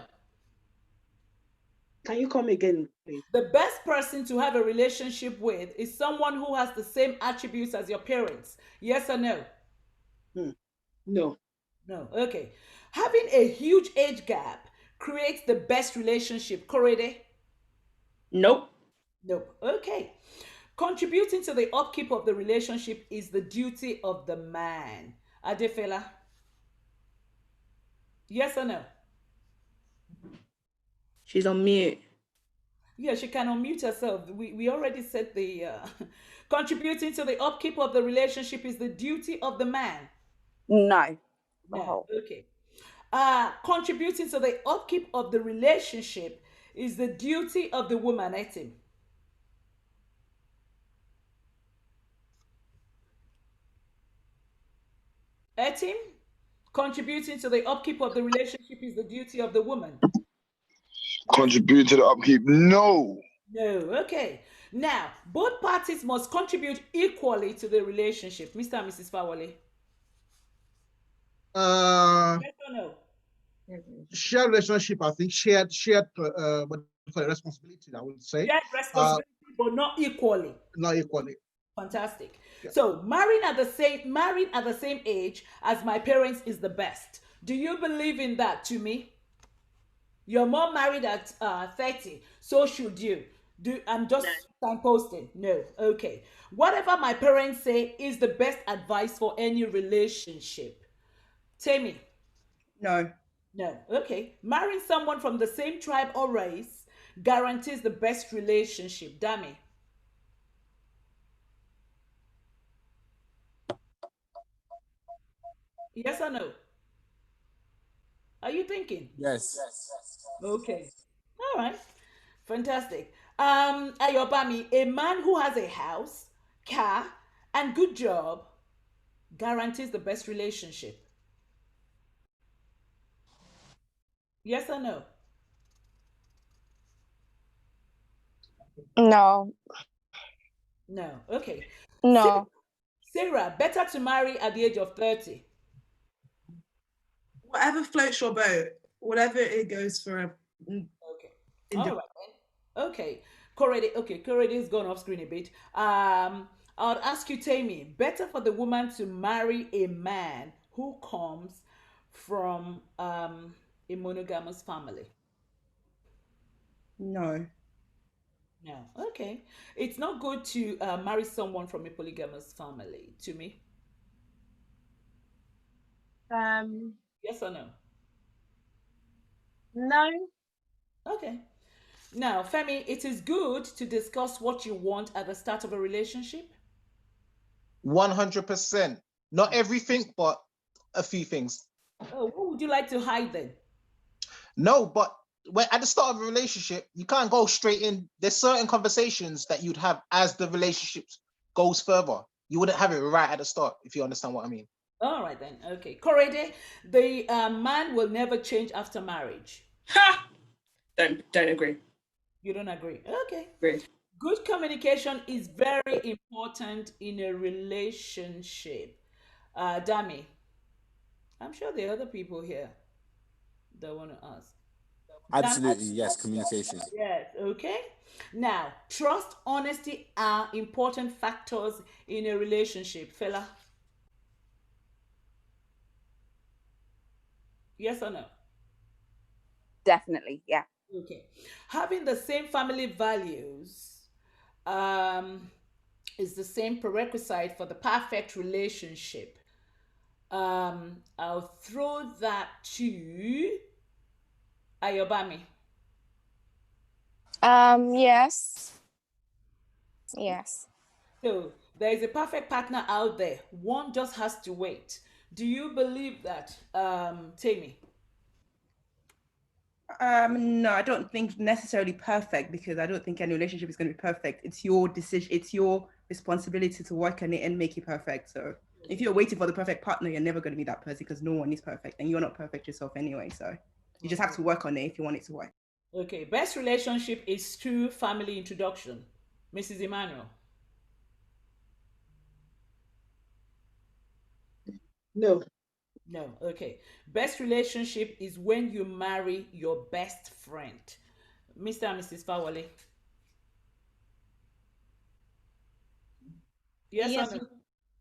Can you come again, please? The best person to have a relationship with is someone who has the same attributes as your parents. Yes or no? No. No. Okay. Having a huge age gap creates the best relationship. Korede? Nope. Nope. Okay. Contributing to the upkeep of the relationship is the duty of the man. Adefela? Yes or no? She's on mute. Yeah, she can unmute herself. We already said the contributing to the upkeep of the relationship is the duty of the man. No. No. Okay. Contributing to the upkeep of the relationship is the duty of the woman. Etim. Etim? Contributing to the upkeep of the relationship is the duty of the woman. Contribute to the upkeep. No. No. Okay. Now, both parties must contribute equally to the relationship. Mr. and Mrs. Fawale. Yes or no? Shared relationship, I think shared for responsibility, I would say. Shared responsibility, but not equally. Not equally. Fantastic. Yeah. So marrying at the same age as my parents is the best. Do you believe in that? To me, your mom married at 30, so should you. I'm just signposting. No. Okay. Whatever my parents say is the best advice for any relationship. Tammy. No. No. Okay. Marrying someone from the same tribe or race guarantees the best relationship. Dami. Yes or no? Are you thinking? Yes. Okay. All right. Fantastic. Ayobami, a man who has a house, car, and good job guarantees the best relationship. Yes or no? No. No. Okay. No. Sarah, better to marry at the age of 30. Whatever floats your boat, whatever it goes for. Okay. All right then. Okay. Korede has gone off screen a bit. I'll ask you, Tammy, better for the woman to marry a man who comes from a monogamous family. No. No. Okay. It's not good to marry someone from a polygamous family, to me. Yes or no? No. Okay. Now, Femi, it is good to discuss what you want at the start of a relationship. 100%. Not everything, but a few things. Oh, what would you like to hide then? No, but when at the start of a relationship, you can't go straight in. There's certain conversations that you'd have as the relationship goes further. You wouldn't have it right at the start, if you understand what I mean. All right then. Okay. Korede, the man will never change after marriage. Ha! Don't agree. You don't agree? Okay. Agree. Good communication is very important in a relationship. Dami, I'm sure there are other people here that want to ask. Absolutely, yes, communication. Yes, okay. Now, trust, honesty are important factors in a relationship, fella. Yes or no? Definitely, yeah. Okay. Having the same family values is the same prerequisite for the perfect relationship. I'll throw that to Ayobami. Yes. Yes. So there is a perfect partner out there. One just has to wait. Do you believe that, Tammy? No, I don't think necessarily perfect, because I don't think any relationship is going to be perfect. It's your decision. It's your responsibility to work on it and make it perfect. So If you're waiting for the perfect partner, you're never going to be that person because no one is perfect and you're not perfect yourself anyway. So you just have to work on it if you want it to work. Okay, best relationship is through family introduction. Mrs. Emmanuel. No. No, okay. Best relationship is when you marry your best friend. Mr. and Mrs. Fawale. Yes, Yes, or no?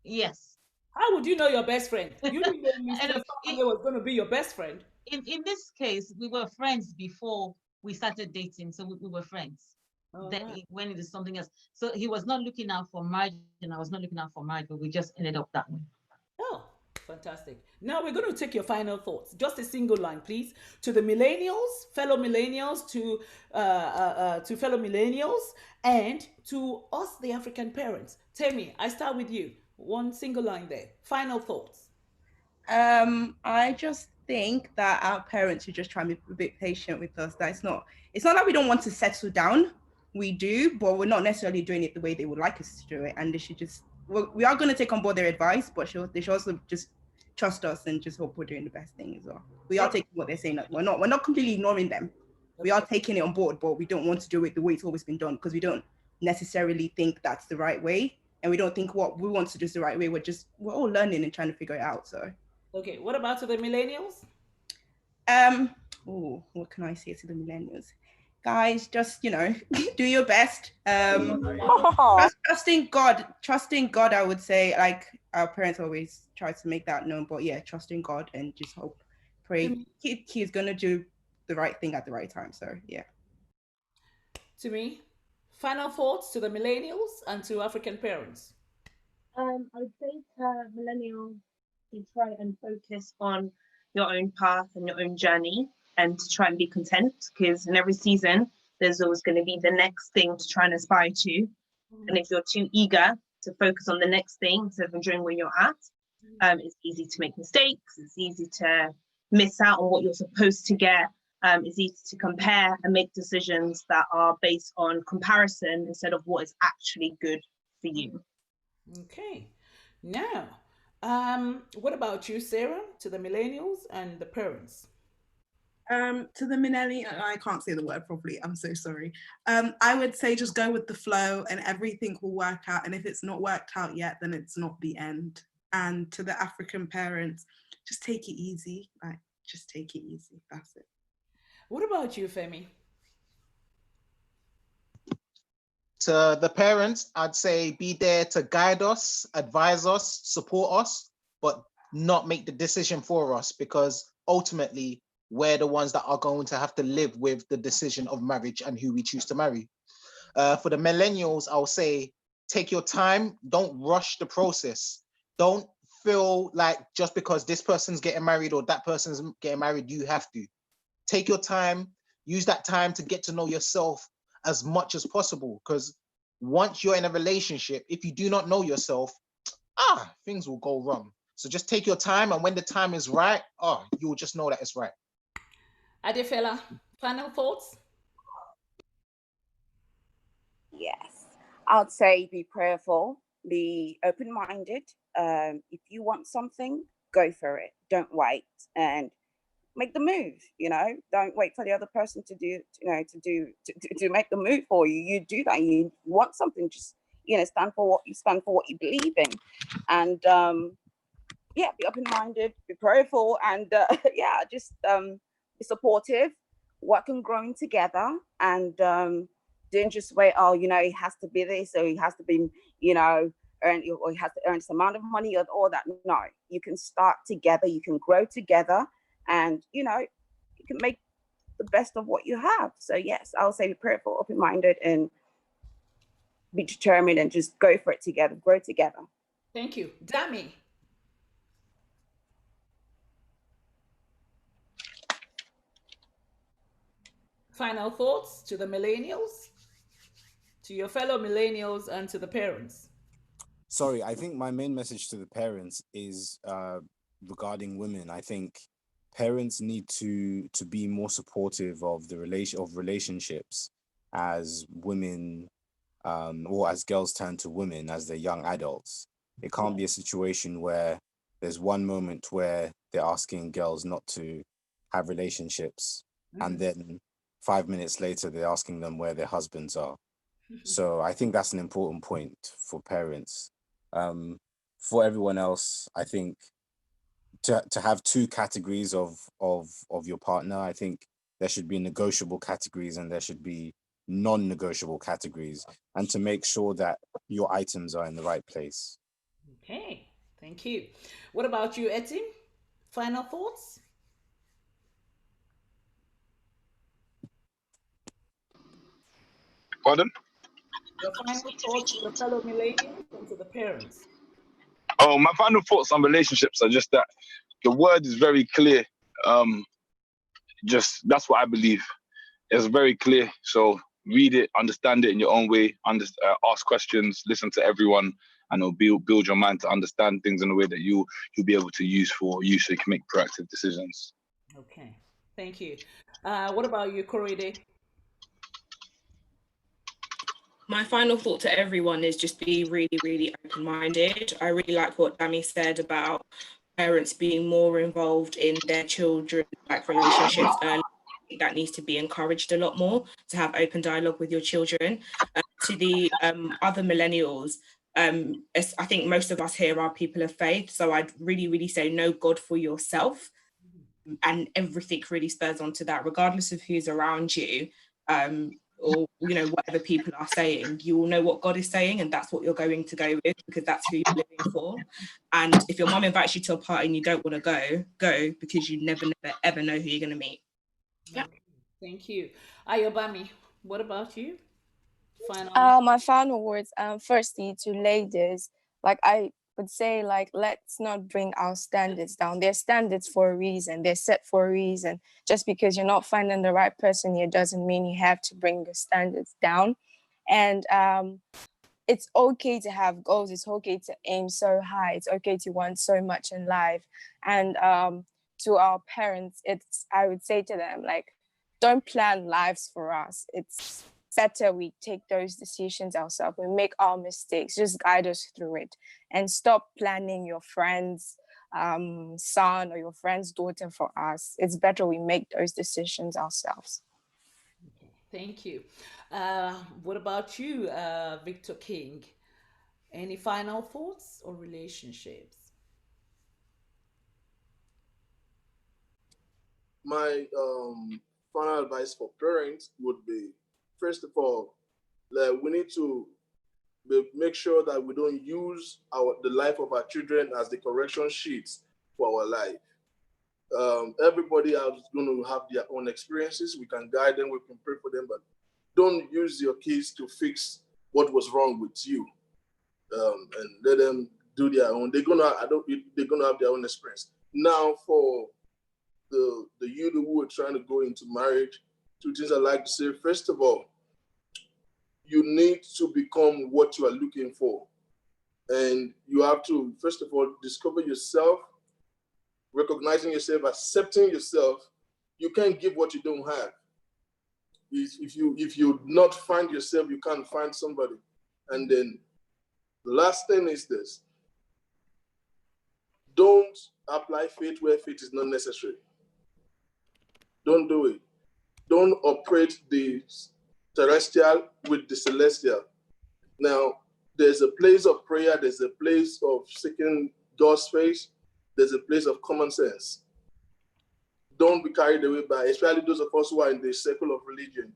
yes. How would you know your best friend? You didn't know And Mr. Fawale was going to be your best friend. in this case, we were friends before we started dating, so we were friends. All Then right. when it is something else, so he was not looking out for marriage, and I was not looking out for marriage, but we just ended up that way. Oh, fantastic. Now we're going to take your final thoughts. Just a single line, please. To the millennials, fellow millennials, to fellow millennials, and to us, the African parents. Temi, I start with you. One single line there. Final thoughts. I just think that our parents should just try and be a bit patient with us. That it's not that we don't want to settle down. We do, but we're not necessarily doing it the way they would like us to do it. And they should just, we are going to take on board their advice, but they should also just trust us and just hope we're doing the best thing as well. We are taking what they're saying. We're not completely ignoring them. We are taking it on board, but we don't want to do it the way it's always been done because we don't necessarily think that's the right way. And we don't think what we want to do is the right way. We're all learning and trying to figure it out. So. Okay, what about to the millennials? What can I say to the millennials? Guys, just, do your best. Trusting God, I would say, like our parents always try to make that known, but yeah, trusting God and just hope, pray. He's gonna do the right thing at the right time. So yeah. To me, final thoughts to the millennials and to African parents. I would say to millennials to try and focus on your own path and your own journey and to try and be content because in every season there's always going to be the next thing to try and aspire to. And if you're too eager to focus on the next thing instead of enjoying where you're at, it's easy to make mistakes. It's easy to miss out on what you're supposed to get. It's easy to compare and make decisions that are based on comparison instead of what is actually good for you. Okay. Now, what about you, Sarah, to the millennials and the parents? To the millennial, I can't say the word properly, I'm so sorry. I would say just go with the flow and everything will work out. And if it's not worked out yet, then it's not the end. And to the African parents, just take it easy. Like, just take it easy. That's it. What about you, Femi? To the parents, I'd say be there to guide us, advise us, support us, but not make the decision for us because ultimately we're the ones that are going to have to live with the decision of marriage and who we choose to marry. For the millennials, I'll say take your time, don't rush the process. Don't feel like just because this person's getting married or that person's getting married, you have to. Take your time, use that time to get to know yourself as much as possible. Because once you're in a relationship, if you do not know yourself, things will go wrong. So just take your time, and when the time is right, you will just know that it's right. Adefela, final thoughts? Yes, I'd say be prayerful, be open-minded. If you want something, go for it. Don't wait and make the move. Don't wait for the other person to to make the move for you. You do that. You want something, just stand for what you believe in, and be open-minded, be prayerful, and just be supportive, working, growing together, and don't just wait. It has to be this, or it has to be, or he has to earn some amount of money or all that. No, you can start together, you can grow together, and you can make the best of what you have. So yes, I'll say be prayerful, open-minded, and be determined, and just go for it together, grow together. Thank you. Dami. Final thoughts to the millennials, to your fellow millennials, and to the parents. Sorry, I think my main message to the parents is regarding women. I think parents need to be more supportive of the relationships as women or as girls turn to women as they're young adults. It can't be a situation where there's one moment where they're asking girls not to have relationships, and then 5 minutes later they're asking them where their husbands are. So I think that's an important point for parents. For everyone else, I think to have two categories of your partner, I think there should be negotiable categories and there should be non-negotiable categories, and to make sure that your items are in the right place. Okay, thank you. What about you, Etim? Final thoughts? Pardon? Your final thoughts to the fellow millennials and to the parents. Oh, my final thoughts on relationships are just that the word is very clear. Just that's what I believe. It's very clear. So read it, understand it in your own way, ask questions, listen to everyone, and it'll build your mind to understand things in a way that you'll be able to use for you so you can make proactive decisions. Okay, thank you. What about you, Korede? My final thought to everyone is just be really, really open-minded. I really like what Dami said about parents being more involved in their children, like relationships early. That needs to be encouraged a lot more, to have open dialogue with your children. To the other millennials, I think most of us here are people of faith, so I'd really, really say know God for yourself, and everything really spurs onto that, regardless of who's around you, or whatever people are saying. You will know what God is saying, and that's what you're going to go with, because that's who you're living for. And if your mom invites you to a party and you don't want to go, because you never ever know who you're going to meet. Yeah. Okay, thank you. Ayobami, what about you? Final. My final words, firstly to ladies, like I would say, like, let's not bring our standards down. They're standards for a reason. They're set for a reason. Just because you're not finding the right person here doesn't mean you have to bring your standards down. And it's okay to have goals. It's okay to aim so high. It's okay to want so much in life. And to our parents, I would say to them, like, don't plan lives for us. It's better we take those decisions ourselves. We make our mistakes. Just guide us through it, and stop planning your friend's son or your friend's daughter for us. It's better we make those decisions ourselves. Okay, thank you. What about you, Victor King? Any final thoughts or relationships? My final advice for parents would be, first of all, that we need to make sure that we don't use the life of our children as the correction sheets for our life. Everybody is going to have their own experiences. We can guide them, we can pray for them, but don't use your kids to fix what was wrong with you, and let them do their own. They're gonna have their own experience. Now, for the youth who are trying to go into marriage, two things I like to say. First of all, you need to become what you are looking for, and you have to, first of all, discover yourself, recognizing yourself, accepting yourself. You can't give what you don't have. If you not find yourself, you can't find somebody. And then the last thing is this: don't apply faith where faith is not necessary. Don't do it. Don't operate the terrestrial with the celestial. Now, there's a place of prayer, there's a place of seeking God's face, there's a place of common sense. Don't be carried away by, especially those of us who are in the circle of religion.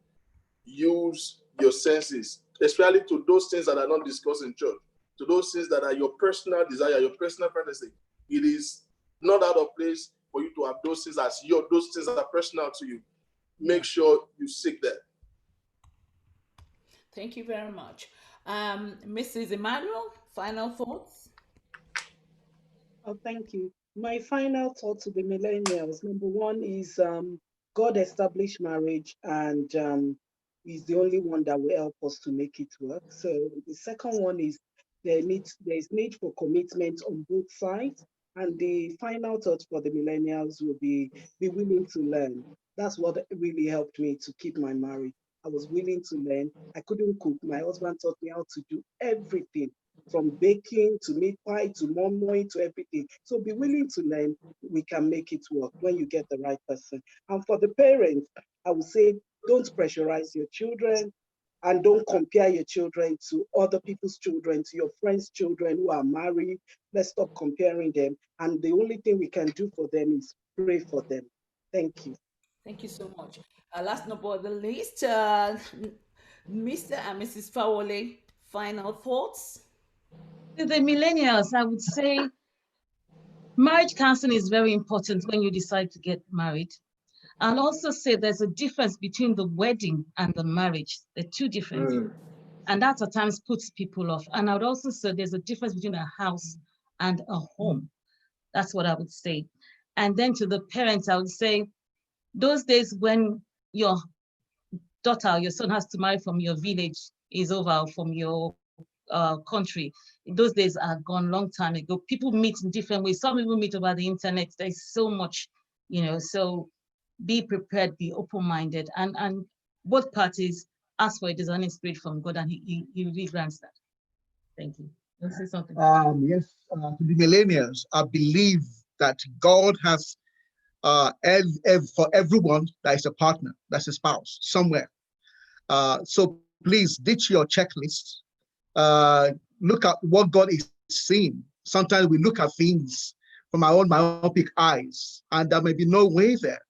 Use your senses, especially to those things that are not discussed in church, to those things that are your personal desire, your personal fantasy. It is not out of place for you to have those things as those things are personal to you. Make sure you seek that. Thank you very much. Mrs. Emmanuel, final thoughts? Oh, thank you. My final thought to the millennials, number one is God established marriage, and He's the only one that will help us to make it work. So the second one is there's need for commitment on both sides. And the final thought for the millennials will be willing to learn. That's what really helped me to keep my marriage. I was willing to learn. I couldn't cook. My husband taught me how to do everything. from baking to meat pie to momoy to everything. So be willing to learn. We can make it work when you get the right person. And for the parents, I would say don't pressurize your children and don't compare your children to other people's children, to your friends' children who are married. Let's stop comparing them. And the only thing we can do for them is pray for them. Thank you. Thank you so much. Last but not the least, Mr. and Mrs. Fawole, final thoughts? To the millennials, I would say marriage counseling is very important when you decide to get married. I'll also say there's a difference between the wedding and the marriage. They're two different things. And that at times puts people off. And I would also say there's a difference between a house and a home. That's what I would say. And then to the parents, I would say those days when your daughter or your son has to marry from your village is over, from your country. Those days are gone long time ago. People meet in different ways. Some people meet over the internet. There's so much, so be prepared, be open-minded, and both parties ask for a discerning spirit from God, and he really grants that. Thank you. Let's say something. Yes, to the millennials, I believe that God has for everyone that is a partner, that's a spouse somewhere. So please ditch your checklist. Look at what God is seeing. Sometimes we look at things from our own myopic eyes, and there may be no way there.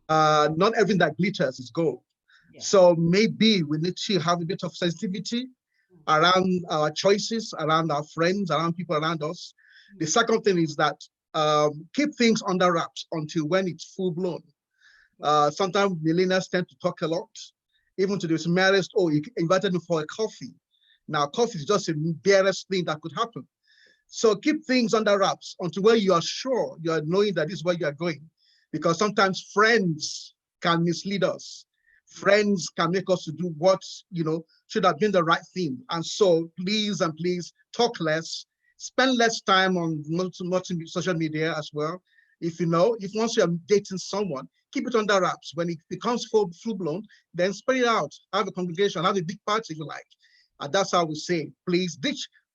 Not everything that glitters is gold. Yeah. So maybe we need to have a bit of sensitivity around our choices, around our friends, around people around us. The second thing is that keep things under wraps until when it's full blown. Sometimes millennials tend to talk a lot, even to this marriage. Oh, you invited me for a coffee. Now, coffee is just a barest thing that could happen. So keep things under wraps until where you are sure, you are knowing that this is where you are going. Because sometimes friends can mislead us. Friends can make us to do what, should have been the right thing. And so please and please talk less, spend less time on social media as well. If once you are dating someone, keep it under wraps. When it becomes full blown, then spread it out. Have a congregation, have a big party if you like. And that's how we say, please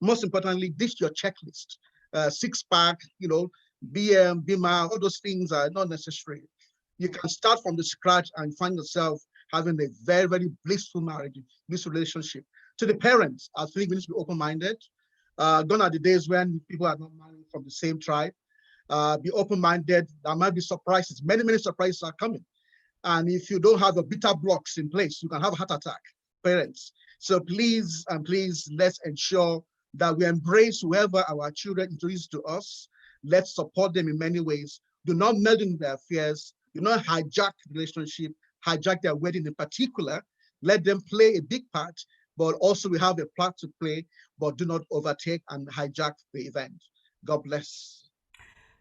most importantly, ditch your checklist. Six-pack, BM, BMA, all those things are not necessary. You can start from the scratch and find yourself having a very, very blissful marriage, blissful relationship. To the parents, I think we need to be open-minded. Gone are the days when people are not married from the same tribe. Be open-minded. There might be surprises. Many, many surprises are coming. And if you don't have the beta blocks in place, you can have a heart attack, parents. So please and please, let's ensure that we embrace whoever our children introduce to us. Let's support them in many ways. Do not meddle in their affairs. Do not hijack the relationship, hijack their wedding in particular. Let them play a big part, but also we have a part to play, but do not overtake and hijack the event. God bless.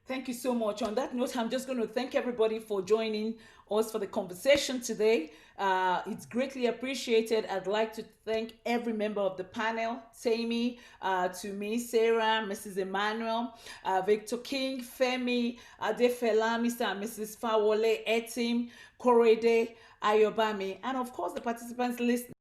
Thank you so much. On that note, I'm just going to thank everybody for joining us for the conversation today. It's greatly appreciated. I'd like to thank every member of the panel, Tammy, to me, Sarah, Mrs. Emmanuel, Victor King, Femi, Adefela, Mr. and Mrs. Fawole, Etim, Korede, Ayobami, and of course the participants listening.